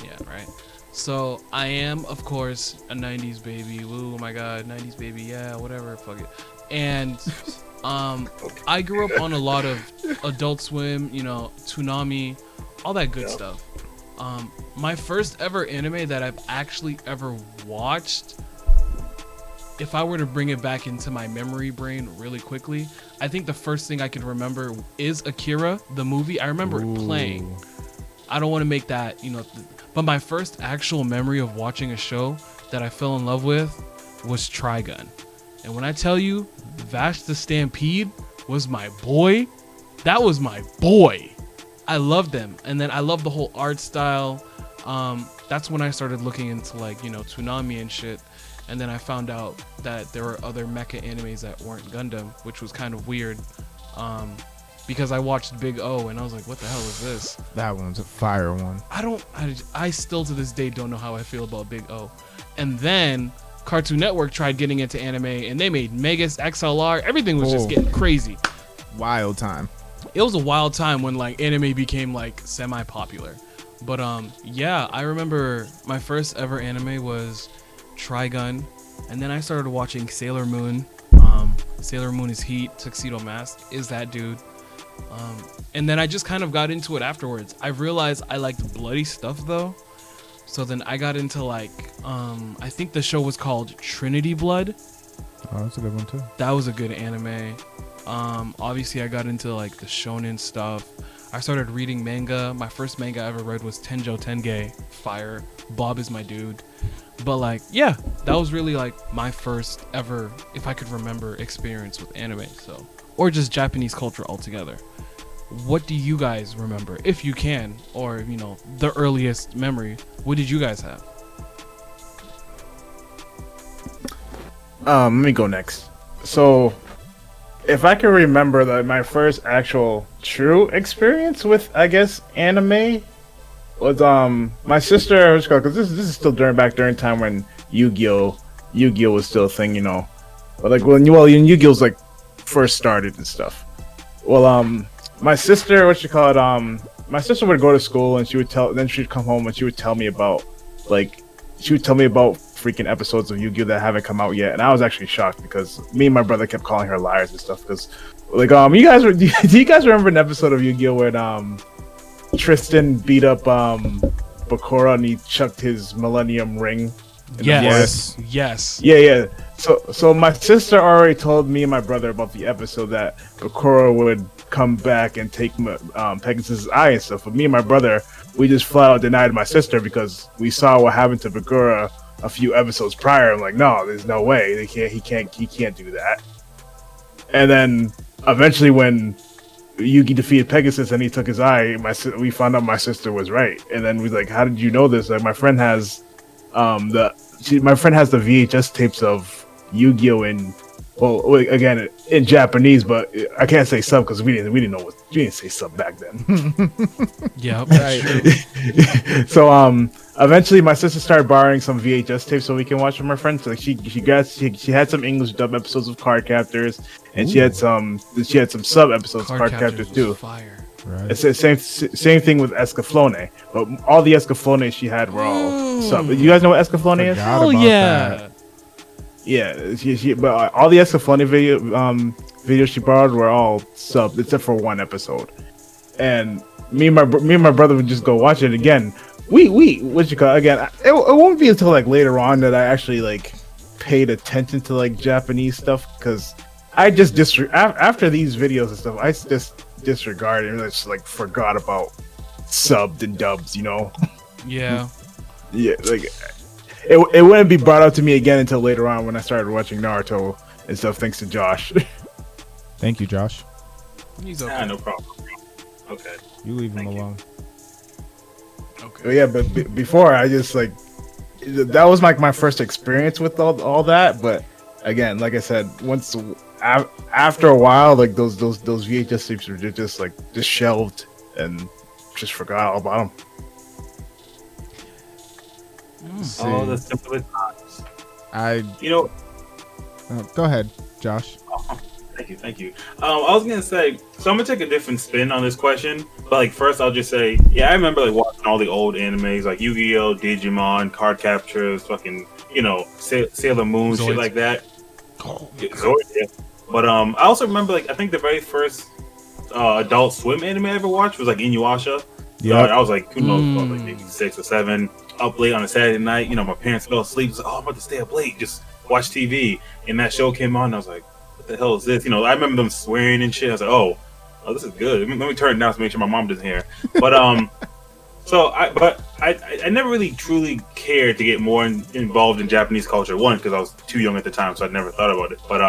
yeah, right. So I am of course a 90s baby. Woo, my god, 90s baby. Yeah, whatever, fuck it. And I grew up on a lot of Adult Swim, you know, Toonami, all that good stuff. My first ever anime that I've actually ever watched, if I were to bring it back into my memory brain really quickly, I think the first thing I could remember is Akira, the movie. I remember it playing. I don't want to make that, you know, but my first actual memory of watching a show that I fell in love with was Trigun. And when I tell you, Vash the Stampede was my boy, that was my boy. I loved them. And then I loved the whole art style. That's when I started looking into like, you know, Toonami and shit. And then I found out that there were other mecha animes that weren't Gundam, which was kind of weird. Because I watched Big O and I was like, what the hell is this? That one's a fire one. I still to this day don't know how I feel about Big O. And then Cartoon Network tried getting into anime and they made Megas XLR. Everything was just getting crazy. Wild time. It was a wild time when like anime became like semi-popular. But yeah, I remember my first ever anime was Trigun, and then I started watching Sailor Moon. Sailor Moon is Heat, Tuxedo Mask is that dude. And then I just kind of got into it afterwards. I realized I liked bloody stuff though. So then I got into like, I think the show was called Trinity Blood. Oh, that's a good one too. That was a good anime. Obviously I got into like the shonen stuff. I started reading manga. My first manga I ever read was Tenjo Tenge. Fire. Bob is my dude. But like, yeah, that was really like my first ever, if I could remember, experience with anime. So, or just Japanese culture altogether. What do you guys remember, if you can, or you know, the earliest memory? What did you guys have? Let me go next. So, if I can remember that my first actual true experience with, I guess, anime was my sister, because this is still during time when Yu-Gi-Oh was still a thing, you know. But like when Yu-Gi-Oh's like first started and stuff. Well, my sister, my sister would go to school and then she'd come home and she would tell me about freaking episodes of Yu-Gi-Oh that haven't come out yet, and I was actually shocked because me and my brother kept calling her liars and stuff. Because like do you guys remember an episode of Yu-Gi-Oh where Tristan beat up Bakura and he chucked his Millennium Ring? Yes. Yeah. So my sister already told me and my brother about the episode that Bakura would come back and take Pegasus' eye and stuff. But me and my brother, we just flat out denied my sister because we saw what happened to Bakura a few episodes prior. I'm like, no, there's no way. He can't do that. And then eventually when Yugi defeated Pegasus and he took his eye, we found out my sister was right. And then we was like, how did you know this? Like my friend has the VHS tapes of Yu-Gi-Oh again in Japanese, but I can't say sub because we didn't know we didn't say sub back then. Yeah, Right. So eventually my sister started borrowing some VHS tapes so we can watch from her friends. So she had some English dub episodes of Card Captors, and she had some sub episodes of Card Captors too. Fire. Right. It's the same thing with Escaflowne, but all the Escaflowne she had were all sub. You guys know what Escaflowne is? Forgot Oh about yeah. that. Yeah, but all the Escaflowne videos she borrowed were all sub except for one episode. And me and my brother would just go watch it again. Again, it won't be until like later on that I actually like paid attention to like Japanese stuff, because I just after these videos and stuff, I just disregarded and just like forgot about subbed and dubs, you know. Yeah. Yeah, like it wouldn't be brought up to me again until later on when I started watching Naruto and stuff, thanks to Josh. Thank you, Josh. He's okay. No problem. Okay. You leave him Thank you. alone. Okay. But yeah, but before I just like that was like my first experience with all that. But again, like I said, after a while, like those VHS tapes were just shelved and just forgot all about them. See, Oh, the simpler times. I You know, go ahead, Josh. Thank you. I was gonna say, so I'm gonna take a different spin on this question, but like first I'll just say, yeah, I remember like watching all the old animes like Yu-Gi-Oh, Digimon, Card Captors, fucking, Sailor Moon, Zoids. shit like that. Oh, Yeah, Zoids, yeah. But I also remember like I think the very first Adult Swim anime I ever watched was like Inuyasha. Yeah. I was like, who knows, about, like maybe 6 or 7, up late on a Saturday night. My parents fell asleep. I was like, oh, I'm about to stay up late, just watch TV. And that show came on, and I was like, what the hell is this? I remember them swearing and shit. I was like, oh, this is good. Let me turn it down to make sure my mom doesn't hear. But I never really truly cared to get more involved in Japanese culture. One, because I was too young at the time, so I never thought about it. But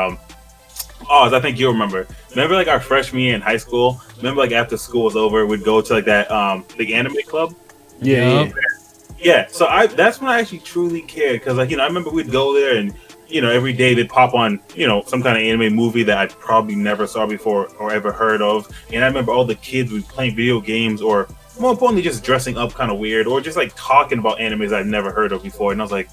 I think you'll remember. Remember, like our freshman year in high school. Remember, like after school was over, we'd go to like that big anime club. Yeah. Yeah. So that's when I actually truly cared, because like I remember we'd go there and every day they'd pop on some kind of anime movie that I probably never saw before or ever heard of. And I remember all the kids would playing video games, or more importantly, just dressing up kind of weird, or just like talking about animes I'd never heard of before. And I was like,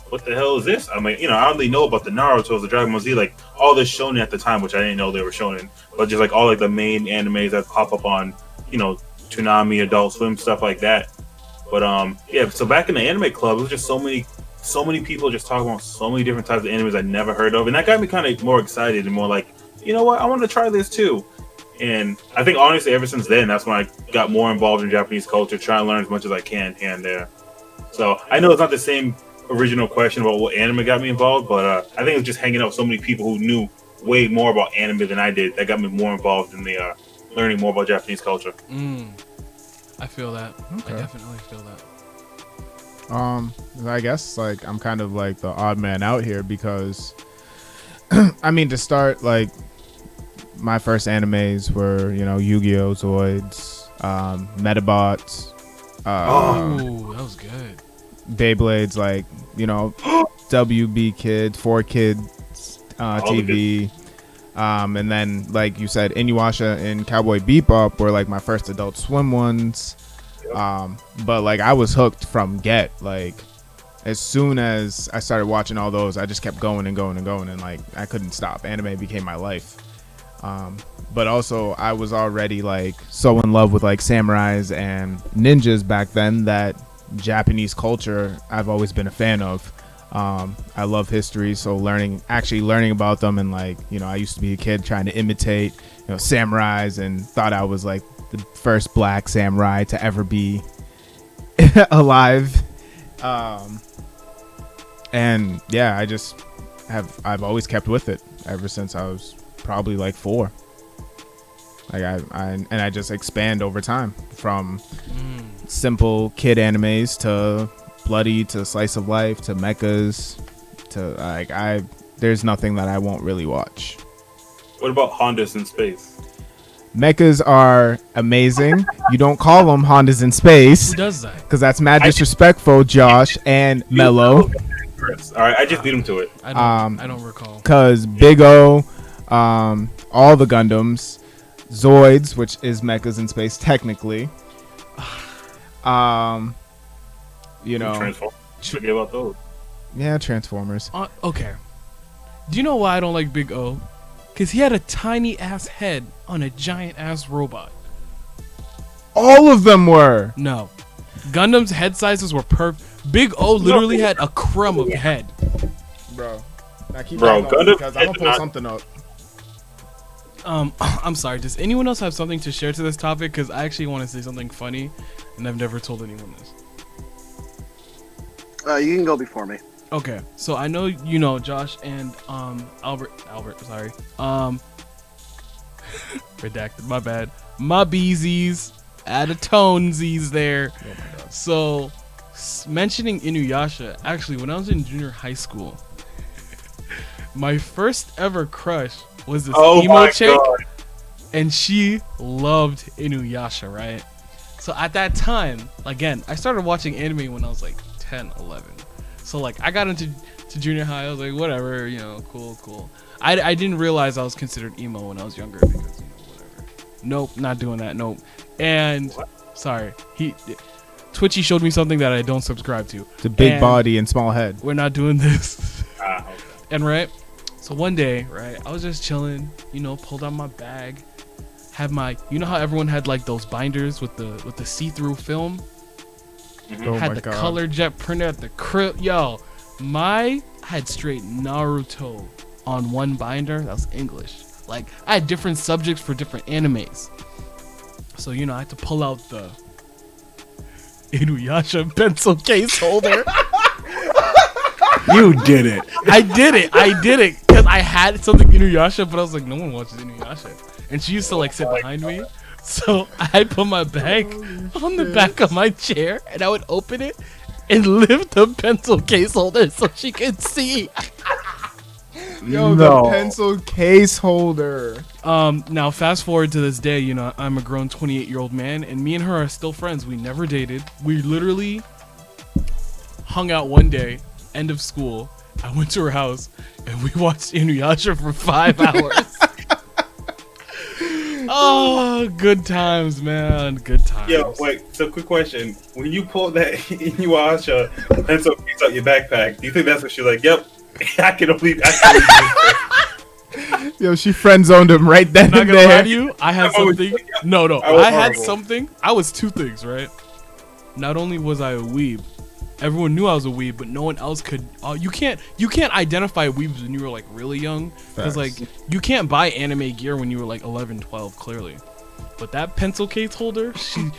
what the hell is this? I mean, I only know about the Naruto, the Dragon Ball Z, like all this shonen at the time, which I didn't know they were shonen, but just like all like the main animes that pop up on, Toonami, Adult Swim, stuff like that. But yeah, so back in the anime club, it was just so many people just talking about so many different types of animes I never heard of, and that got me kind of more excited and more like, you know what, I want to try this too. And I think honestly, ever since then, that's when I got more involved in Japanese culture, trying to learn as much as I can here and there. So I know it's not the same original question about what anime got me involved, but I think it was just hanging out with so many people who knew way more about anime than I did that got me more involved in the learning more about Japanese culture. I feel that. Okay. I definitely feel that. I guess like I'm kind of like the odd man out here because I mean, to start, like my first animes were Yu-Gi-Oh, Zoids, Metabots, Oh, that was good. Beyblades, like WB Kids, 4Kids, TV, and then like you said, Inuyasha and Cowboy Bebop were like my first Adult Swim ones. But like I was hooked from get. Like as soon as I started watching all those, I just kept going and going and going, and like I couldn't stop. Anime became my life. But also I was already like so in love with like samurais and ninjas back then that Japanese culture I've always been a fan of. I love history, so learning about them, and like, you know, I used to be a kid trying to imitate, you know, samurais, and thought I was like the first black samurai to ever be alive. And yeah, I've always kept with it ever since I was probably like 4. Like I just expand over time from simple kid animes to bloody to slice of life to mechas to like there's nothing that I won't really watch. What about Hondas in space? Mechas are amazing. You don't call them Hondas in space. Who does that? Because that's mad disrespectful, Josh and Mello. All right, I just lead him to it. I don't recall. Because Big O, all the Gundams, Zoids, which is mechas in space technically. You know, Transformers. Forget about those. Yeah, Transformers. Okay. Do you know why I don't like Big O? Because he had a tiny ass head on a giant ass robot. All of them were. No. Gundam's head sizes were perfect. Big O literally had a crumb of head. Bro. Now keep Gundam because I'm going to pull something up. I'm sorry. Does anyone else have something to share to this topic? Because I actually want to say something funny, and I've never told anyone this. You can go before me. Okay, so I know you know Josh and Albert, sorry. Redacted, my bad. My beezies, add a tonesies there. Oh So mentioning Inuyasha, actually when I was in junior high school, my first ever crush was this emo chick, and she loved Inuyasha, right? So at that time, again, I started watching anime when I was like 10, 11. So like I got into junior high, I was like, whatever, you know, cool. I didn't realize I was considered emo when I was younger because, you know, whatever. Nope, not doing that, nope. And sorry, Twitchy showed me something that I don't subscribe to. It's a big body and small head. We're not doing this. Okay. And right, so one day, right, I was just chilling, you know, pulled out my bag, had my, you know how everyone had like those binders with the see-through film? Oh Had my the God. color jet printer at the crib. Yo, I had straight Naruto on one binder. That was English. Like, I had different subjects for different animes. So, you know, I had to pull out the Inuyasha pencil case holder. You did it. I did it. Because I had something Inuyasha, but I was like, no one watches Inuyasha. And she used to, like, sit behind me. So I put my bag on the back of my chair, and I would open it and lift the pencil case holder so she could see. Yo, No. the pencil case holder. Now fast forward to this day, you know, I'm a grown 28-year-old man, and me and her are still friends. We never dated. We literally hung out one day, end of school. I went to her house, and we watched Inuyasha for 5 hours. Oh, good times, man. Good times. Yo, wait. So, quick question: when you pulled that Inuyasha pencil case out your backpack, do you think that's what she's like? Yep, I can only. Yo, she friend zoned him right then Not and gonna lie there. to you, I had I was- something. No, I was I had horrible. something. I was 2 things, right? Not only was I a weeb, everyone knew I was a weeb, but no one else could. You can't identify weebs when you were like really young, because like you can't buy anime gear when you were like 11, 12, clearly. But that pencil case holder,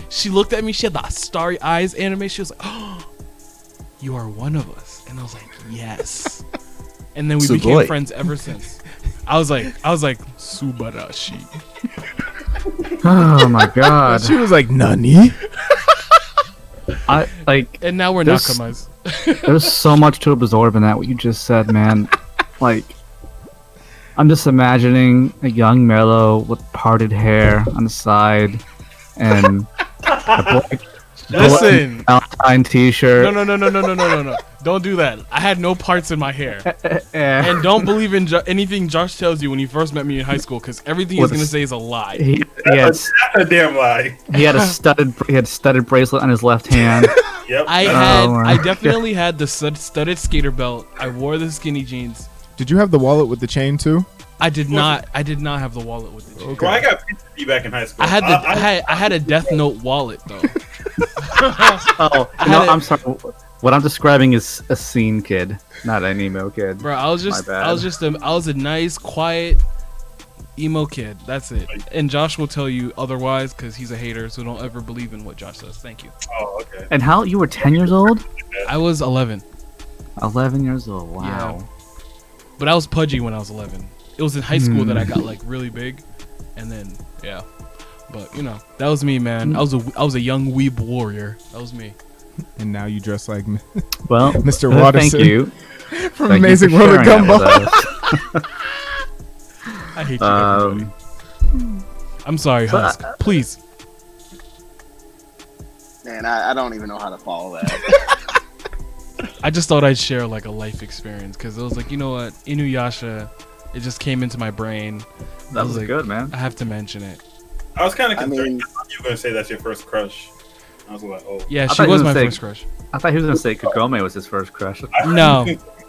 she looked at me. She had the starry eyes anime. She was like, "Oh, you are one of us," and I was like, "Yes." And then we became friends ever since. I was like, Subarashi. Oh my god. She was like, Nani? I like And now we're There's- nakamas. there's so much to absorb in that what you just said, man. Like I'm just imagining a young Mello with parted hair on the side and a black Listen. Valentine t-shirt. No. Don't do that. I had no parts in my hair. And don't believe in anything Josh tells you when you first met me in high school, because everything he's gonna say is a lie. That's a damn lie. He had a studded bracelet on his left hand. Yep. I definitely had the studded skater belt. I wore the skinny jeans. Did you have the wallet with the chain too? I did not have the wallet with the jeans. Okay. Well, I got pissed at you back in high school. I had a Death Note wallet though. I'm sorry. What I'm describing is a scene kid, not an emo kid. Bro, I was a nice, quiet emo kid. That's it. And Josh will tell you otherwise because he's a hater, so don't ever believe in what Josh says. Thank you. Oh, okay. And how you were 10 years old? I was 11. 11 years old. Wow. Yeah. But I was pudgy when I was 11. It was in high school that I got like really big, and then yeah. But you know, that was me, man. I was a young weeb warrior. That was me. And now you dress like Mr. Watterson. Thank you. From Amazing World of Gumball. I hate you, everybody. I'm sorry, Husk. Please. Man, I don't even know how to follow that. I just thought I'd share like a life experience because it was like, you know what, Inuyasha, it just came into my brain. That was like, good, man. I have to mention it. I was kind of concerned you were going to say that's your first crush. I was like, oh. Yeah, she was my first crush. I thought he was going to say Kagome was his first crush. No.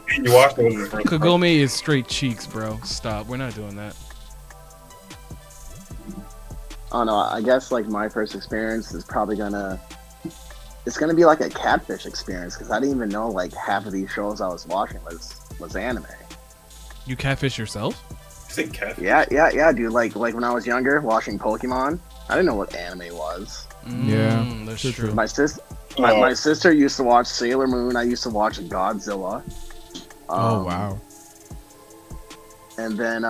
Inuyasha was his first crush. Kagome is straight cheeks, bro. Stop. We're not doing that. Oh no, I guess like my first experience is probably it's gonna be like a catfish experience because I didn't even know like half of these shows I was watching was anime. You catfish yourself? You say catfish? Yeah, dude. Like when I was younger, watching Pokemon, I didn't know what anime was. Yeah, that's true. My sister used to watch Sailor Moon. I used to watch Godzilla. Oh wow. And then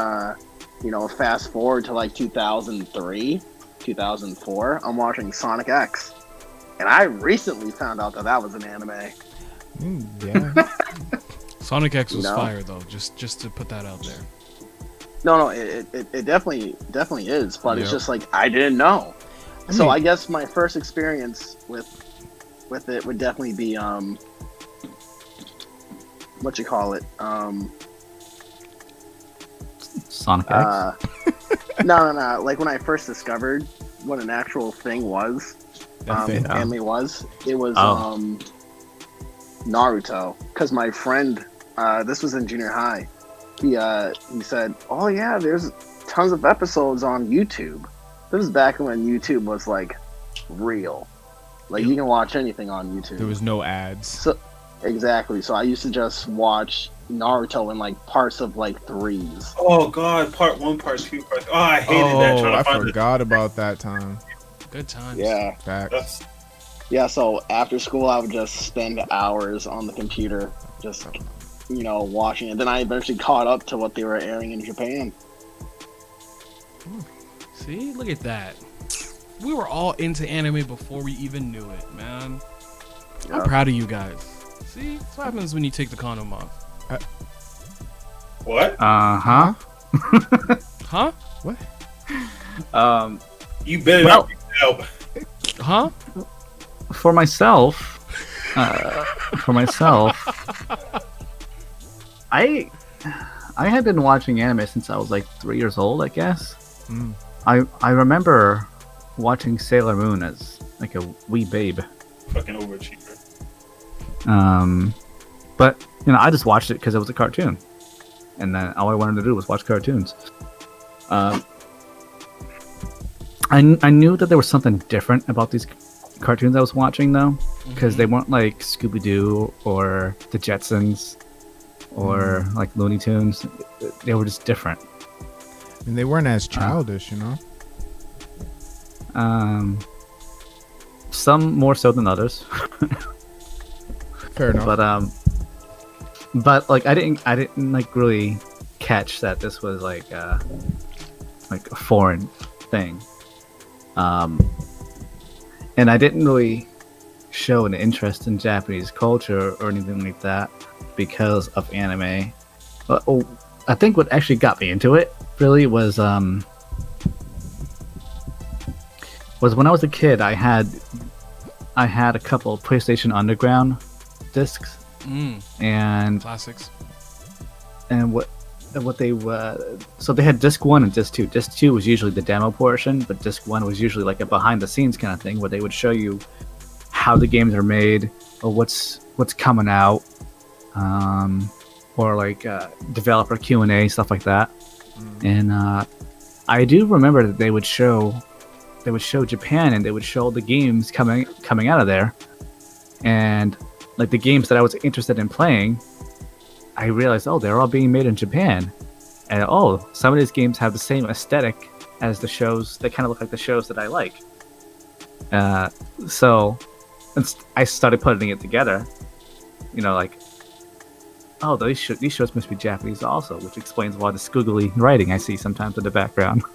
fast forward to like 2003, 2004, I'm watching Sonic X. And I recently found out that was an anime. Yeah. Sonic X was fire though, just to put that out there. No, it definitely is, but it's just like I didn't know. So I guess my first experience with it would definitely be what you call it? Sonic X? No. Like when I first discovered what an actual thing was, anime was, it was Naruto. Because my friend, this was in junior high, he said, "Oh yeah, there's tons of episodes on YouTube." This was back when YouTube was like real, like you can watch anything on YouTube. There was no ads. So exactly. So I used to just watch Naruto in like parts of like threes. Oh god, part 1, part 2, part 3. Oh, I hated that. I forgot about that time. Good times. Yeah. Facts. Yeah, so after school I would just spend hours on the computer just watching it. Then I eventually caught up to what they were airing in Japan. See, look at that. We were all into anime before we even knew it, man. Yep. I'm proud of you guys. See, that's what happens when you take the condom off. What? Huh? Huh? What? You better not be help. Huh? For myself, I had been watching anime since I was like 3 years old, I guess. I remember watching Sailor Moon as like a wee babe. Fucking overachiever. But I just watched it because it was a cartoon, and then all I wanted to do was watch cartoons. I knew that there was something different about these cartoons I was watching though, because they weren't like Scooby-Doo or the Jetsons or like Looney Tunes. They were just different. And they weren't as childish, Some more so than others. Fair enough. But like I didn't like really catch that this was like a foreign thing. And I didn't really show an interest in Japanese culture or anything like that because of anime. I think what actually got me into it really was when I was a kid. I had a couple of PlayStation Underground discs and Classics. what they so they had disc 1 and disc 2. Disc 2 was usually the demo portion, but disc 1 was usually like a behind the scenes kind of thing where they would show you how the games are made or what's coming out, or like developer Q&A, stuff like that. And I do remember that they would show Japan, and they would show the games coming out of there, and like the games that I was interested in playing, I realized, oh, they're all being made in Japan, and oh, some of these games have the same aesthetic as the shows. They kind of look like the shows that I like. So I started putting it together, like, oh, these shows must be Japanese also, which explains why the squiggly writing I see sometimes in the background.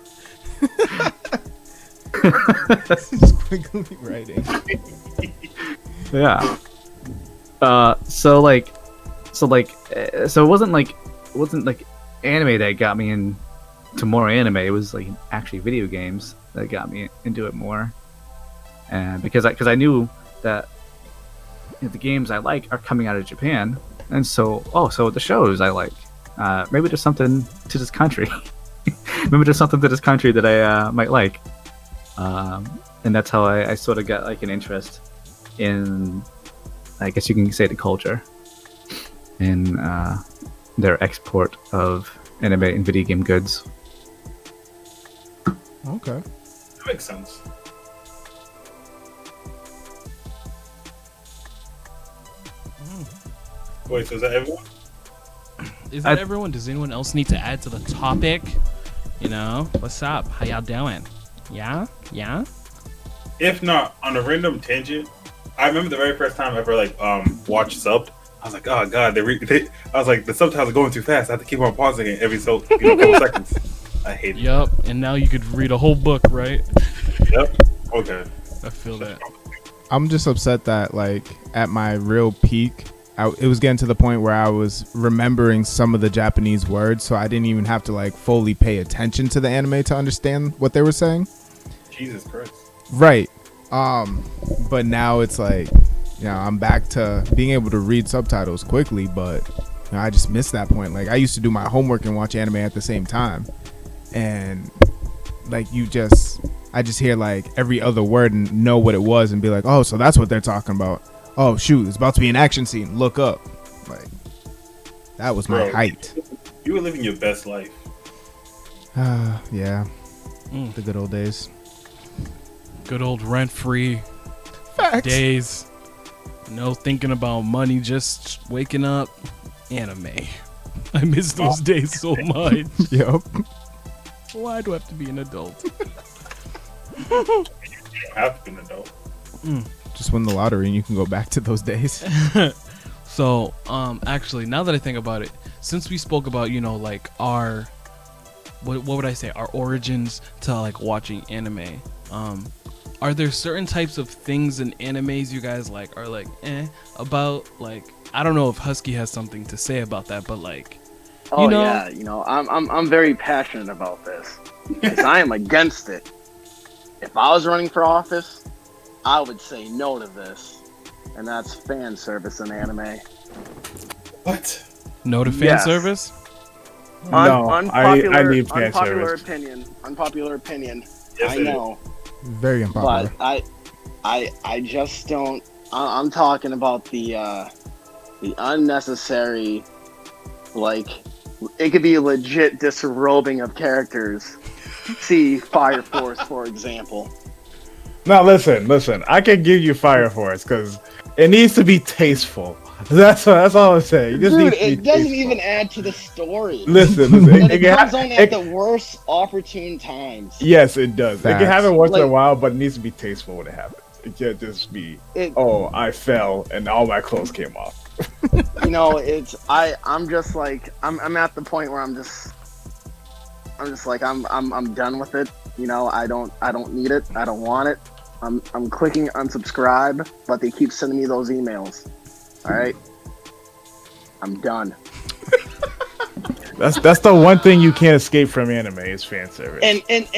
Squiggly writing. Yeah. So it wasn't like anime that got me into more anime. It was like actually video games that got me into it more, and because I knew that the games I like are coming out of Japan, and so the shows I like, maybe there's something to this country. Maybe there's something to this country that I might like, and that's how I sort of got like an interest in, I guess you can say, the culture in their export of anime and video game goods. Okay. That makes sense. Wait, so is that everyone? Is that everyone? Does anyone else need to add to the topic? What's up? How y'all doing? Yeah? If not, on a random tangent, I remember the very first time I ever watched subbed. I was like, oh god, I was like, the subtitles are going too fast. I have to keep on pausing it every couple seconds. I hate it. Yup, and now you could read a whole book, right? Yep. Okay. I feel that. I'm just upset that at my real peak, it was getting to the point where I was remembering some of the Japanese words, so I didn't even have to fully pay attention to the anime to understand what they were saying. Jesus Christ. Right. But now it's I'm back to being able to read subtitles quickly, but I just missed that point. I used to do my homework and watch anime at the same time, and I just hear every other word and know what it was and be like, oh, so that's what they're talking about. Oh shoot, it's about to be an action scene. Look up. That was my height. You were living your best life. Yeah. The good old days. Good old rent-free Facts. days. No thinking about money, just waking up. Anime. I miss those days so much. Yep. Why do I have to be an adult? You don't have to be an adult. Just win the lottery and you can go back to those days. So, actually, now that I think about it, since we spoke about, our, what would I say, our origins to watching anime, are there certain types of things in animes you guys are about? I don't know if Husky has something to say about that, but I'm very passionate about this because I am against it. If I was running for office, I would say no to this, and that's fan service in anime. What? No to fan service? No, I need fan service. Unpopular opinion. Yes, I know. Very unpopular. But I just don't. I'm talking about the unnecessary, it could be a legit disrobing of characters. See Fire Force, for example. Now listen. I can give you Fire Force because it needs to be tasteful. That's all I'm saying. Dude, it doesn't even add to the story. Listen. And it comes on at the worst opportune times. Yes, it does. Facts. It can happen once in a while, but it needs to be tasteful when it happens. It can't just be, I fell and all my clothes came off. I'm just I'm at the point where I'm done with it. I don't need it. I don't want it. I'm clicking unsubscribe, but they keep sending me those emails. All right, I'm done. That's the one thing you can't escape from anime is fan service. And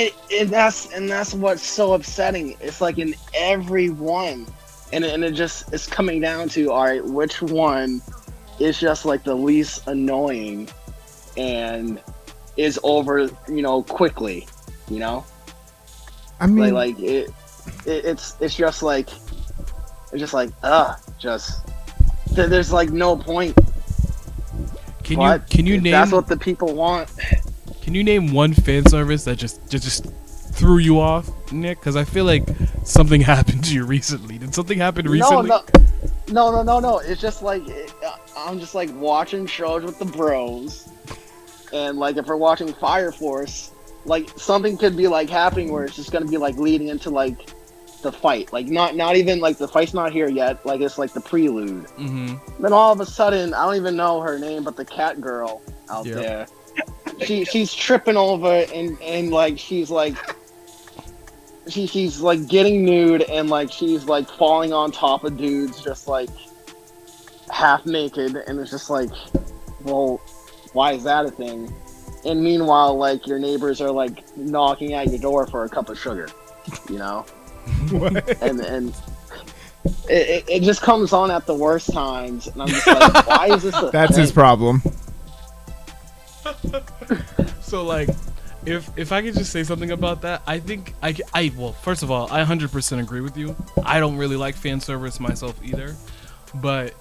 that's what's so upsetting. It's in every one, and it just is coming down to, all right, which one is just like the least annoying and is over, quickly, I mean, it's just like there's like no point. Can you name that's what the people want? Can you name one fan service that just threw you off, Nick? Because I feel like something happened to you recently. Did something happen recently? No. It's just like I'm just like watching shows with the bros, and like if we're watching Fire Force, like something could be like happening where it's just gonna be like leading into like the fight, like not even like the fight's not here yet, like it's like the prelude. Mm-hmm. Then all of a sudden, I don't even know her name, but the cat girl out there, she's tripping over and like she's like she's like getting nude and like she's like falling on top of dudes just like half naked, and it's just like, well, why is that a thing? And meanwhile, like your neighbors are like knocking at your door for a cup of sugar, what? and it just comes on at the worst times, and I'm just like, why is this a That's thing? his problem. So like, if I could just say something about that, I think well, first of all, I 100% agree with you. I don't really like fan service myself either, but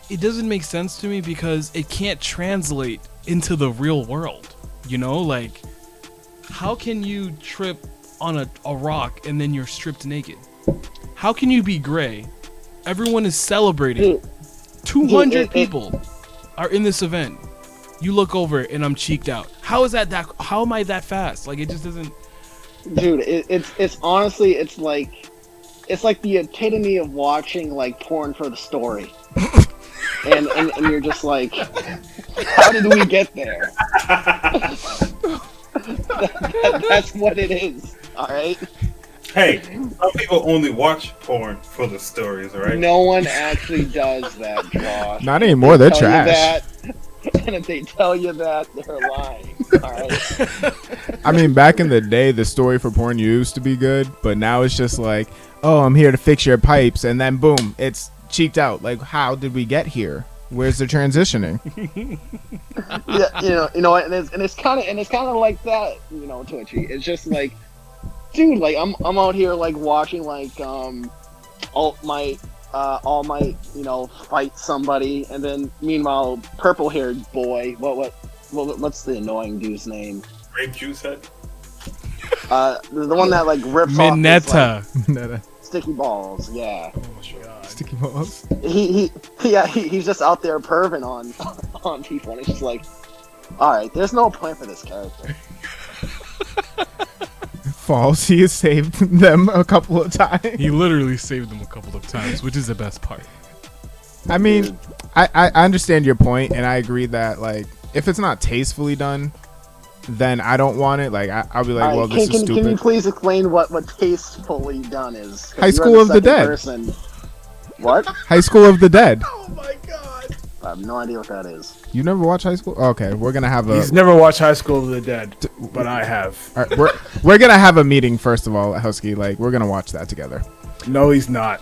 it doesn't make sense to me because it can't translate into the real world. Like, how can you trip on a rock and then you're stripped naked? How can you be gray? Everyone is celebrating. 200 people are in this event. You look over and I'm cheeked out. How is that how am I that fast? Like, it just doesn't. Dude, it's honestly, it's like the epitome of watching like porn for the story. and you're just like, how did we get there? That's what it is. All right. Hey, some people only watch porn for the stories, all right? No one actually does that, Josh. Not anymore. They're Tell you trash. that, and if they tell you that, they're lying. All right. I mean, back in the day, the story for porn used to be good, but now it's just like, oh, I'm here to fix your pipes, and then boom, it's cheeked out. Like, how did we get here? Where's the transitioning? Yeah, you know, and it's kind of like that, Twitchy. It's just like, dude, like I'm out here like watching like all my fight somebody, and then meanwhile purple haired boy, what's the annoying dude's name? Grape juice head? The one that like rips off his, Mineta. like, sticky balls. Yeah. Oh my god. Sticky balls. He's just out there perving on people, and it's just like, all right, there's no point for this character. False. He has saved them a couple of times. He literally saved them a couple of times, which is the best part. I mean, I understand your point, and I agree that like if it's not tastefully done, then I don't want it. Like I'll be like, All well, right, this is stupid. Can you please explain what tastefully done is? 'Cause High you're School of the second Dead. person. What? High School of the Dead. Oh my god. I have no idea what that is. You never watch High School? Okay, we're gonna have a. He's never watched High School of the Dead, but I have. All right, we're gonna have a meeting first of all, Husky. Like we're gonna watch that together. No, he's not.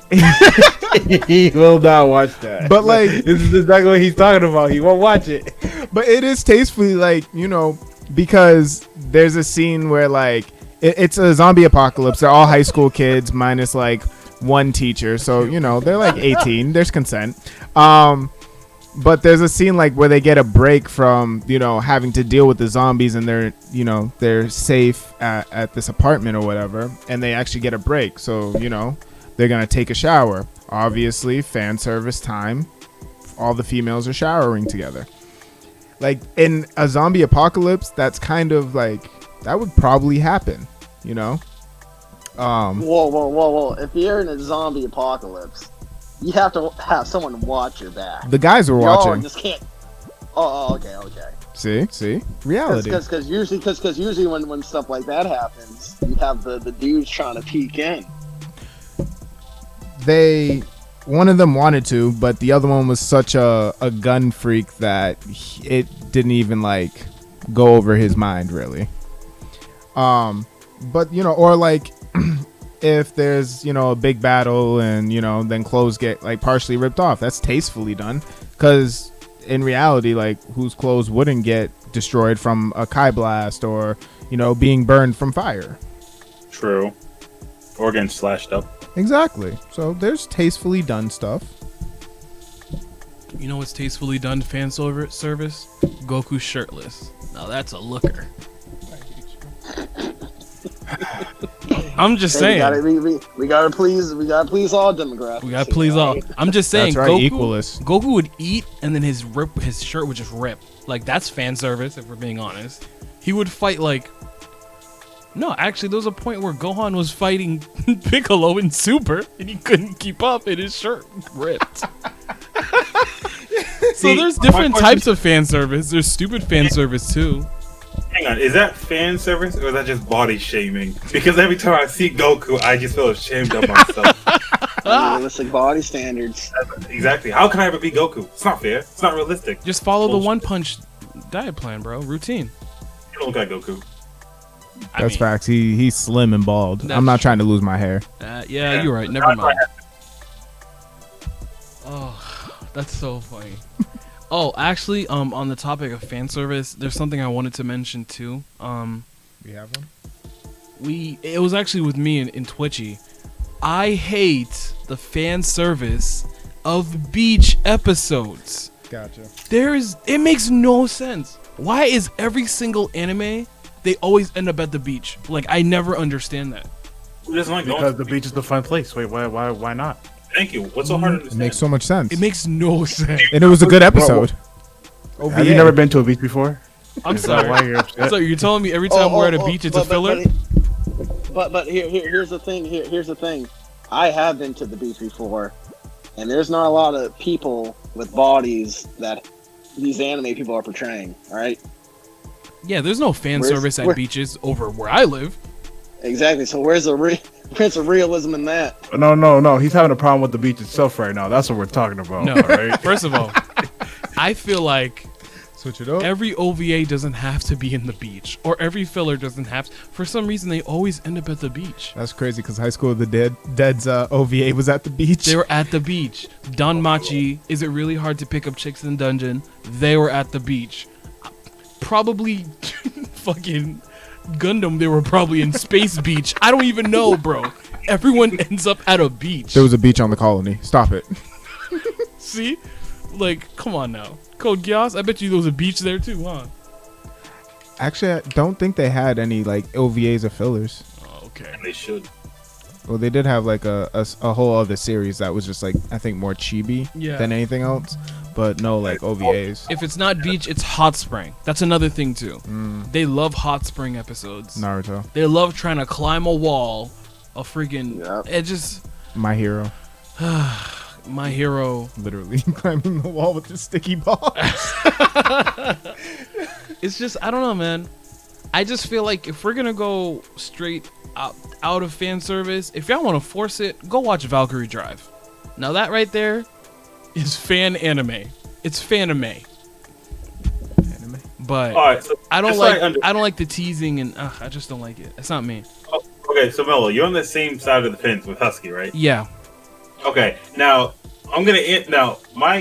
He will not watch that. But like, this is exactly what he's talking about. He won't watch it. but it is tastefully, like, because there's a scene where like it's a zombie apocalypse. They're all high school kids minus like one teacher, so they're like 18. There's consent. But there's a scene like where they get a break from having to deal with the zombies, and they're safe at this apartment or whatever, and they actually get a break. So they're gonna take a shower. Obviously, fan service time. All the females are showering together. Like in a zombie apocalypse, that's kind of like that would probably happen. Whoa! If you're in a zombie apocalypse, you have to have someone watch your back. The guys were watching. Just can't. Oh, okay. See, reality. Because usually when stuff like that happens, you have the dudes trying to peek in. One of them wanted to, but the other one was such a gun freak that it didn't even like go over his mind really. But or like if there's, you know, a big battle and, you know, then clothes get like partially ripped off. That's tastefully done, because in reality, like, whose clothes wouldn't get destroyed from a Kai blast or, you know, being burned from fire? True. Or getting slashed up. Exactly. So there's tastefully done stuff. You know what's tastefully done fan service? Goku shirtless. Now that's a looker. I'm just saying. We gotta please all demographics. We gotta please all. I'm just saying. That's right, Goku would eat and then his shirt would just rip. Like, that's fan service, if we're being honest. He would fight like. No, actually, there was a point where Gohan was fighting Piccolo in Super, and he couldn't keep up, and his shirt ripped. So there's different types of fan service. There's stupid fan service too. Hang on, is that fan service or is that just body shaming? Because every time I see Goku, I just feel ashamed of myself. Realistic body standards. Exactly. How can I ever be Goku? It's not fair. It's not realistic. Just follow the One Punch diet plan, bro. Routine. You don't look like Goku. That's facts. He's slim and bald. I'm not trying to lose my hair. Yeah, you're right. Never mind. Oh, that's so funny. Oh, actually, on the topic of fan service, there's something I wanted to mention too. We have one. It was actually with me in Twitchy. I hate the fan service of beach episodes. Gotcha. It makes no sense. Why is every single anime they always end up at the beach? Like, I never understand that. Who doesn't like going Because to the beach is the fun place. Wait, why not? Thank you. What's so hard to It understand? makes so much sense. It makes no sense. And it was a good episode. Have you never been to a beach before? I'm Is that sorry. why you're upset? So you're telling me every time we're at a beach, it's a filler? But here's the thing. Here's the thing. I have been to the beach before, and there's not a lot of people with bodies that these anime people are portraying. All right. Yeah, there's no fan service at beaches over where I live. Exactly. So where's the realism in that? No. He's having a problem with the beach itself right now. That's what we're talking about. No, right? First of all, I feel like Switch it up. every OVA doesn't have to be in the beach, or every filler doesn't have to. For some reason, they always end up at the beach. That's crazy because High School of the Dead's OVA was at the beach. They were at the beach. Danmachi, is it really hard to pick up chicks in dungeon? They were at the beach. Probably fucking Gundam, they were probably in Space Beach. I don't even know, bro. Everyone ends up at a beach. There was a beach on the colony. Stop it. See? Like, come on now. Code Geass, I bet you there was a beach there too, huh? Actually, I don't think they had any like OVAs or fillers. Oh, okay. They should. Well, they did have like a whole other series that was just like, I think, more chibi than anything else, but no like OVAs. If it's not beach, it's hot spring. That's another thing too. They love hot spring episodes. Naruto. They love trying to climb a wall. A freaking it just My Hero. My Hero. Literally climbing the wall with the sticky balls. It's just, I don't know, man. I just feel like if we're gonna go straight out of fan service, if y'all want to force it, go watch Valkyrie Drive. Now that right there is fan anime. It's fanime. But Alright, so I don't like the teasing, and I just don't like it. It's not me. Oh, okay, so Mello, you're on the same side of the fence with Husky, right? Yeah. Okay, now I'm gonna my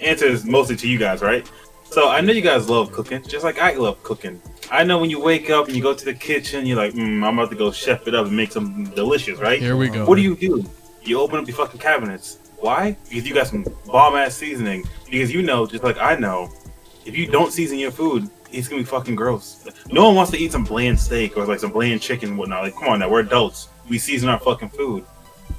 answer is mostly to you guys, right? So I know you guys love cooking, just like I love cooking. I know when you wake up and you go to the kitchen, you're like, I'm about to go chef it up and make something delicious, right? Here we go. What do? You open up your fucking cabinets. Why? Because you got some bomb ass seasoning. Because you know, just like I know, if you don't season your food, it's gonna be fucking gross. No one wants to eat some bland steak or like some bland chicken and whatnot. Like, come on now, we're adults. We season our fucking food.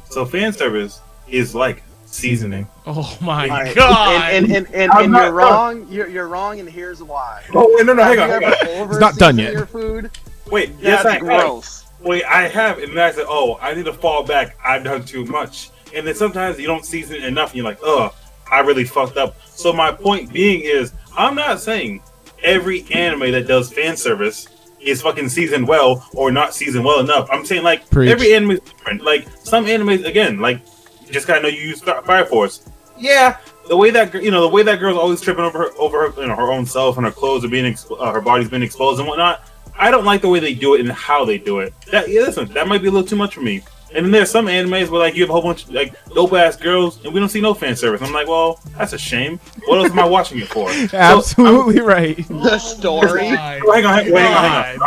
So fan service is like seasoning. Oh my Right. god. And you're wrong. You're wrong, and here's why. Oh wait, no, hang Have on. you ever It's not done yet. Your food? Wait, yes, I That's have. gross. Wait, I have, and then I said, "Oh, I need to fall back. I've done too much." And then sometimes you don't season it enough, and you're like, "Oh, I really fucked up." So my point being is, I'm not saying every anime that does fan service is fucking seasoned well or not seasoned well enough. I'm saying like Preach. every anime is different. Like some animes, again, like you just gotta know you use Fire Force. Yeah, the way that the way that girl's always tripping over her, her own self, and her clothes are being her body's being exposed and whatnot. I don't like the way they do it and how they do it. Listen, that might be a little too much for me. And then there's some animes where like you have a whole bunch of like dope ass girls, and we don't see no fan service. I'm like, well, that's a shame. What else am I watching it for? Absolutely right. The story. Hang on.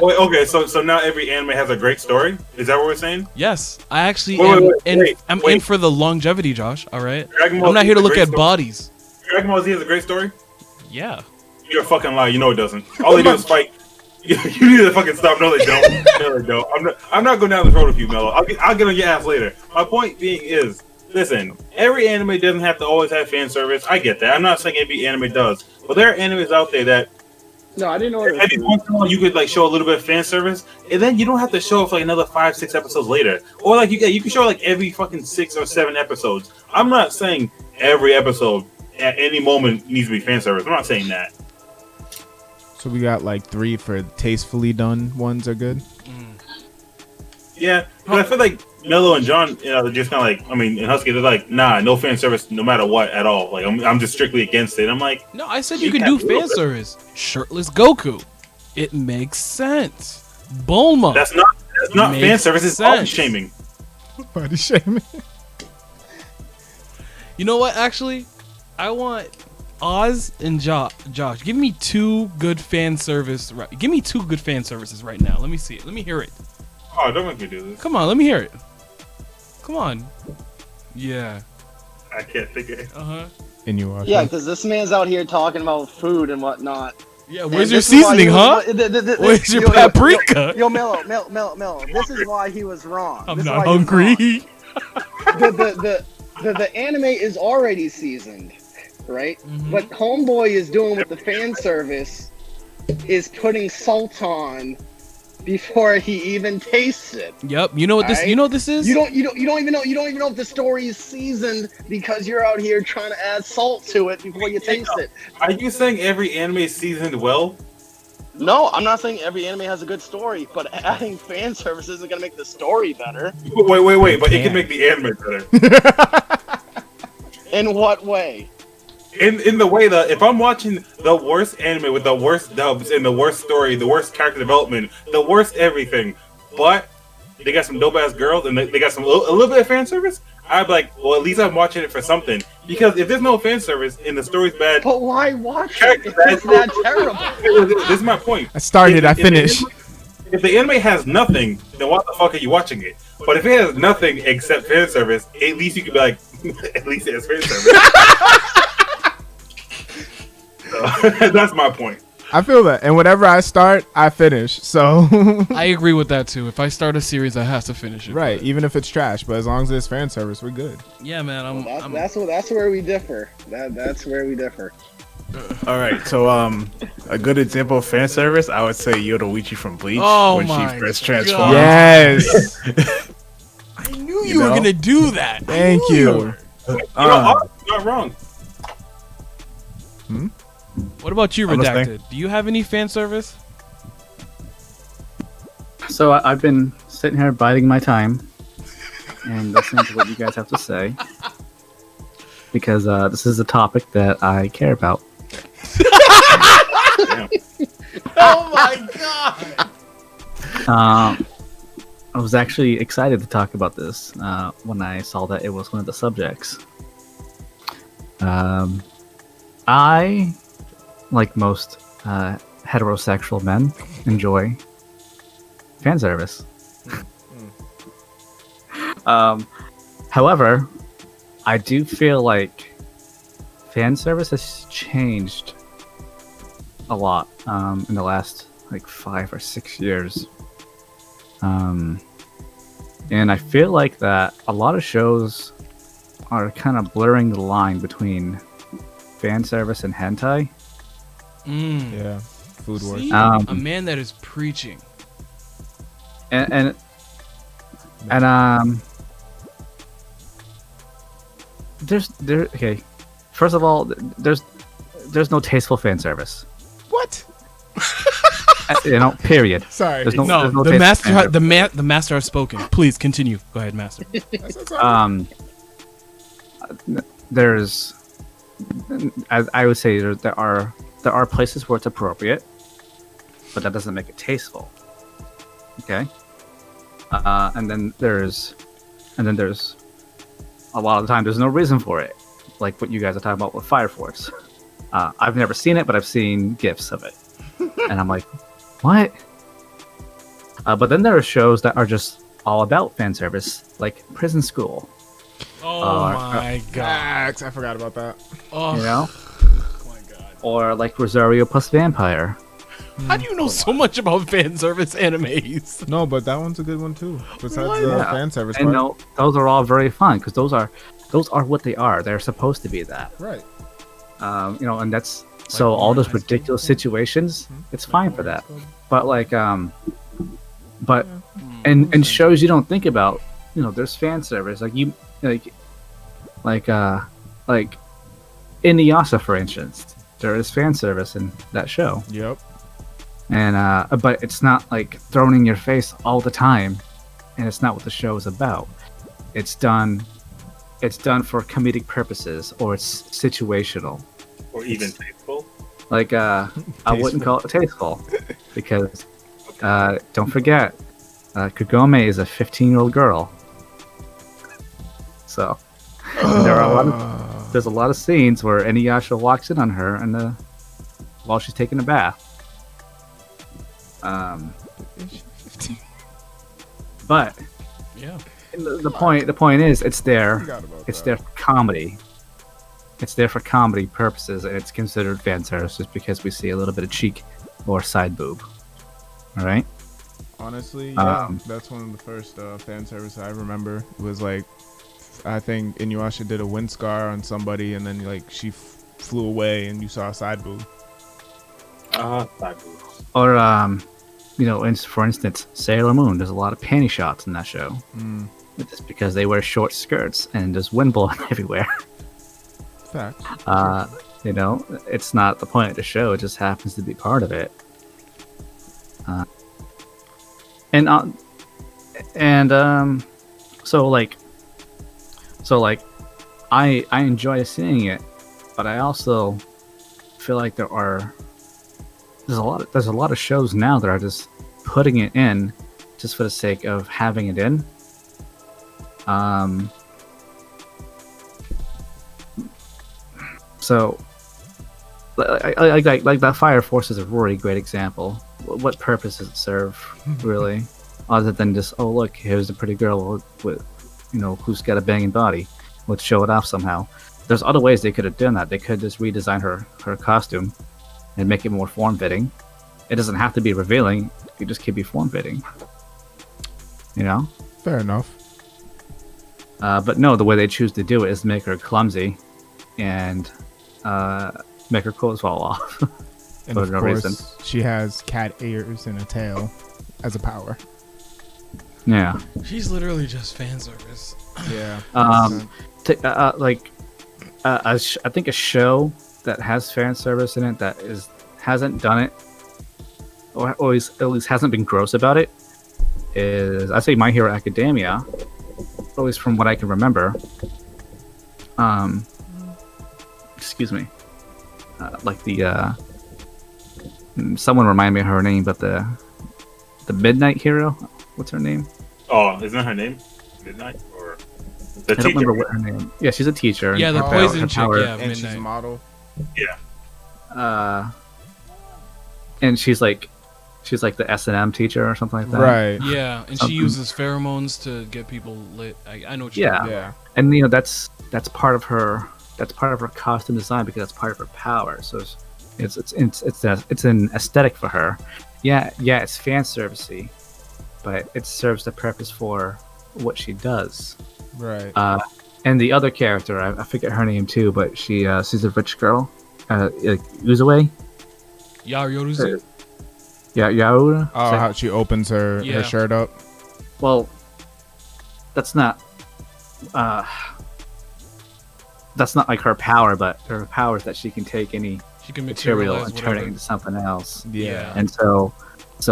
Wait, okay, so now every anime has a great story. Is that what we're saying? Yes, I actually I'm wait. in for the longevity, Josh. All right, Dragon Ball I'm not Z here to is a look great at story. bodies. Dragon Ball Z has a great story. Yeah. You're a fucking lie. You know it doesn't. All they do is fight. You need to fucking stop. No, they don't. No, they don't. I'm not going down this road with you, Mello. I'll get on your ass later. My point being is, listen, every anime doesn't have to always have fan service. I get that. I'm not saying every anime does, but there are animes out there that No, I didn't know it every once in a while you could like show a little bit of fan service, and then you don't have to show it for like another 5-6 episodes later, or like you can show like every fucking 6 or 7 episodes. I'm not saying every episode at any moment needs to be fan service. I'm not saying that. So we got like 3 for tastefully done ones are good. Yeah, but I feel like Mello and John, they're just kind of like, I mean, and Husky, they're like, nah, no fan service, no matter what at all. Like, I'm just strictly against it. I'm like, No, I said you can do fan service. Shirtless Goku. It makes sense. Bulma. that's not fan Makes service. It's sense. body shaming. Body shaming. You know what? Actually, I want Oz and Josh. Give me 2 good fan service. Give me 2 good fan services right now. Let me see it. Let me hear it. Oh, don't make me do this. Come on, let me hear it. Come on. Yeah. I can't think of it. And you are. Yeah, because this man's out here talking about food and whatnot. Yeah, And where's your this is why seasoning, he huh? was- Where's your paprika? Yo, Mello. This is why he was wrong. I'm This is not why he was hungry. wrong. The anime is already seasoned, right? What Homeboy is doing with the fan service is putting salt on before he even tastes it. Yep. You know what this? Alright? You know what this is? You don't even know if the story is seasoned because you're out here trying to add salt to it before you taste it. Are you saying every anime is seasoned well? No, I'm not saying every anime has a good story, but adding fan service isn't gonna make the story better. Wait, but it can make the anime better. In what way? In the way that if I'm watching the worst anime with the worst dubs and the worst story, the worst character development, the worst everything, but they got some dope ass girls and they got a little bit of fan service, I'd be like, well, at least I'm watching it for something. Because if there's no fan service and the story's bad, But why watch it if it's that terrible? this is my point. I started, I finished. If the anime has nothing, then why the fuck are you watching it? But if it has nothing except fan service, at least you could be like, at least it has fan service. So, that's my point. I feel that. And whenever I start, I finish. So I agree with that too. If I start a series, I have to finish it. right, even if it's trash, but as long as it's fan service, we're good. Yeah, man. That's where we differ. That's where we differ. All right, so a good example of fan service, I would say Yoruichi from Bleach Oh when my she first God. transformed. Yes. I knew you were gonna do that. I Thank knew you. were. You're not wrong. What about you, I'm Redacted? listening. Do you have any fan service? So I've been sitting here biding my time and listening to what you guys have to say because this is a topic that I care about. Damn. Oh my god! I was actually excited to talk about this when I saw that it was one of the subjects. I, like most heterosexual men, enjoy fan service. However, I do feel like fan service has changed a lot in the last like 5 or 6 years. And I feel like that a lot of shows are kind of blurring the line between fan service and hentai. Yeah. Food wars. See? Um, A man that is preaching. And okay. First of all, there's no tasteful fan service. What? Period. Sorry. There's no No, tasteful fan service. the master has spoken. Please continue. Go ahead, master. There's, I would say there are places where it's appropriate, but that doesn't make it tasteful. Okay. and then there's a lot of the time there's no reason for it, like what you guys are talking about with Fire Force. I've never seen it, but I've seen gifs of it, and I'm like, what? But then there are shows that are just all about fan service, like Prison School. Oh my god! Facts. I forgot about that. Oh, You know, oh my god! or like Rosario plus Vampire. How do you know so much about fan service animes? No, but that one's a good one too. Besides What? the Yeah. fan service And part. no, those are all very fun because those are what they are. They're supposed to be that. Right. And that's so all Warren those High School? ridiculous situations. It's fine for that, but and shows you don't think about. There's fan service like Inuyasha, for instance. There is fan service in that show. Yep. And but it's not like thrown in your face all the time, and it's not what the show is about. It's done for comedic purposes, or it's situational. Or even tasteful. Like I wouldn't call it tasteful, because don't forget, Kagome is a 15-year-old girl. So there's a lot of scenes where Inuyasha walks in on her and while she's taking a bath. But Yeah. the point is, it's there. Forgot about It's that. there for comedy. It's there for comedy purposes, and it's considered fan service just because we see a little bit of cheek or side boob. All right. Honestly, yeah, Um, that's one of the first fan service I remember. It was like, I think Inuyasha did a wind scar on somebody, and then like she flew away, and you saw a side boob. Side boob. Or for instance, Sailor Moon. There's a lot of panty shots in that show. Mm. Just because they wear short skirts and there's wind blowing everywhere. Fact. It's not the point of the show. It just happens to be part of it. So I enjoy seeing it, but I also feel like there's a lot of shows now that are just putting it in just for the sake of having it in. So like that Fire Force is a really great example. What purpose does it serve, really, other than just, oh look, here's a pretty girl with who's got a banging body, let's show it off somehow. There's other ways they could have done that. They could just redesign her costume and make it more form-fitting. It doesn't have to be revealing. It just could be form-fitting. Fair enough. But no, the way they choose to do it is make her clumsy and make her clothes fall off. And For of no course, reason. she has cat ears and a tail as a power. Yeah. She's literally just fan service. Yeah. I think a show that has fan service in it that hasn't done it, or at least hasn't been gross about it, is, I say, My Hero Academia. At least from what I can remember. Excuse me. Someone remind me of her name, but the Midnight Hero. What's her name? Oh, isn't that her name? Midnight? Or the I don't remember what her name. Yeah, she's a teacher. and Yeah, the her poison her chick. power- Yeah, And she's a Midnight. model. And she's like the S&M teacher or something like that. Right. Yeah, and she Something- uses pheromones to get people lit. I know what you're Yeah. talking Yeah. And that's part of her costume design, because that's part of her power. So it's an aesthetic for her. Yeah, it's fan servicey, but it serves the purpose for what she does. Right. And the other character, I forget her name too, but she's a rich girl, Uzue. Yaoyorozu? Yeah, Yaoru. Oh, how she opens her Yeah. shirt up. Well, that's not like her power, but her power is that she can take any She can material materialize and turn it whatever. into something else. Yeah. And so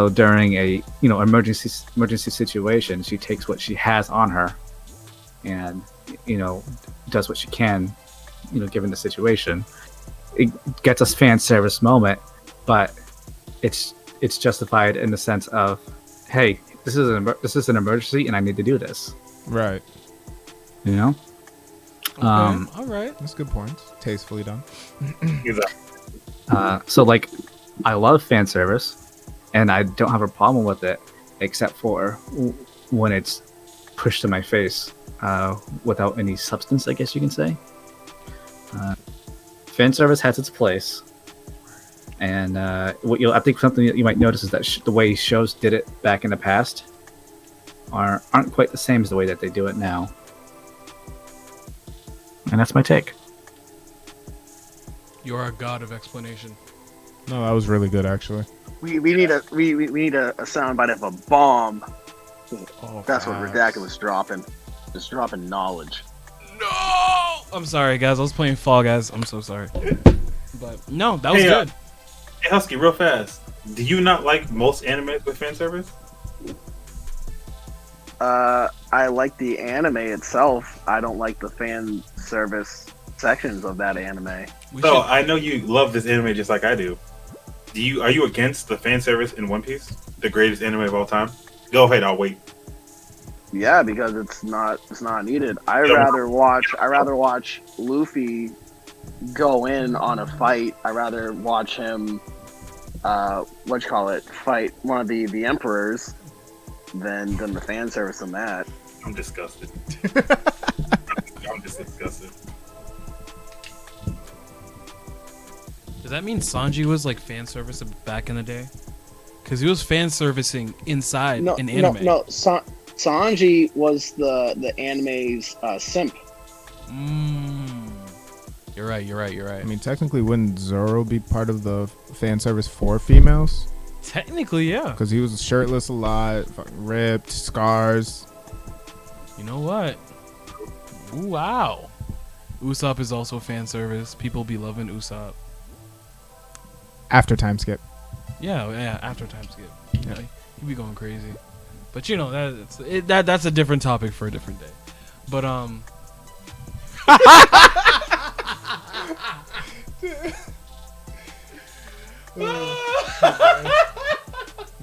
during a emergency situation, she takes what she has on her, and does what she can, given the situation. It gets us fan service moment, but it's justified in the sense of, hey, this is an emergency, and I need to do this. Right. You know. Okay, all right. That's good points. Tastefully done. Exactly. So like, I love fan service, and I don't have a problem with it, except for when it's pushed to my face without any substance, I guess you can say. Fan service has its place, and I think something that you might notice is that the way shows did it back in the past aren't quite the same as the way that they do it now. And that's my take. You are a god of explanation. No, that was really good, actually. We need a soundbite of a bomb. Oh, That's what facts. Redacted was dropping. Just dropping knowledge. No! I'm sorry, guys. I was playing Fall Guys. I'm so sorry. But no, that was Hey, good. Hey, Husky, real fast. Do you not like most anime with fan service? I like the anime itself. I don't like the fan service sections of that anime. So I know you love this anime just like I do. Are you against the fan service in One Piece, the greatest anime of all time? Go ahead, I'll wait. Yeah, because it's not needed. I'd rather watch Luffy go in on a fight. I'd rather watch him fight one of the emperors than the fan service on that. I'm disgusted. I'm just disgusted. Does that mean Sanji was like fan service back in the day? Because he was fan servicing inside an anime. No. Sanji was the anime's simp. You're right. I mean, technically, wouldn't Zoro be part of the fan service for females? Technically, yeah. Because he was shirtless a lot, fucking ripped, scars. You know what? Ooh, wow. Usopp is also fan service. People be loving Usopp. After time skip. Yeah, after time skip. Yeah, he be going crazy. But you know, that's a different topic for a different day. But I'm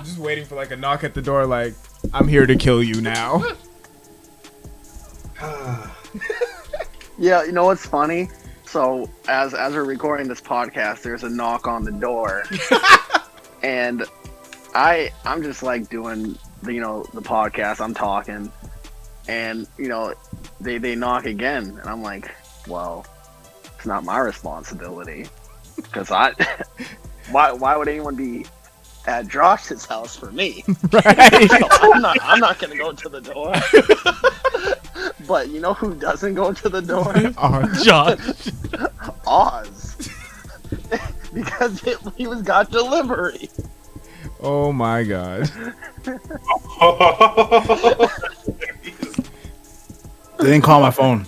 just waiting for like a knock at the door, like, I'm here to kill you now. Yeah, you know what's funny? So as we're recording this podcast, there's a knock on the door, and I'm just like doing the podcast. I'm talking, and they knock again, and I'm like, well, it's not my responsibility, because why would anyone be at Josh's house for me? Right. So I'm not gonna go to the door. But you know who doesn't go to the door? Josh. Oz. Because he was got delivery. Oh my god. They didn't call my phone.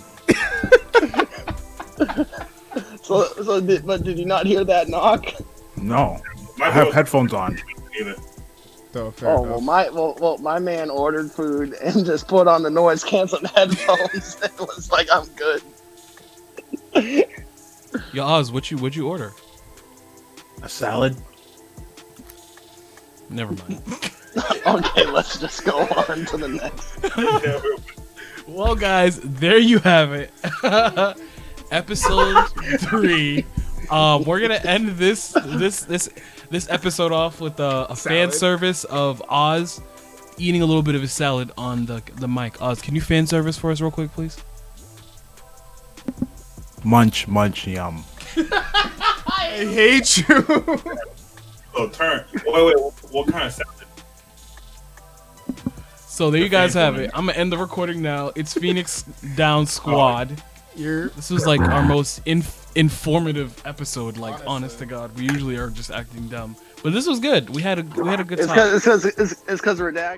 But did you not hear that knock? No, I have headphones on. Either. So, fair Oh well, my man ordered food and just put on the noise canceling headphones. It was like, I'm good. Yo, Oz, what'd you order? A salad. Never mind. Okay, let's just go on to the next. Well, guys, there you have it. Episode 3. We're gonna end this episode off with a fan service of Oz eating a little bit of his salad on the mic. Oz, can you fan service for us real quick, please? Munch, munch, yum. I hate you. Oh, turn. Wait. What kind of salad? So there you guys have it. I'm gonna end the recording now. It's Phoenix Down Squad. This was like our most informative episode. Like, honest to God, we usually are just acting dumb, but this was good. We had a good time. It's because Redacted.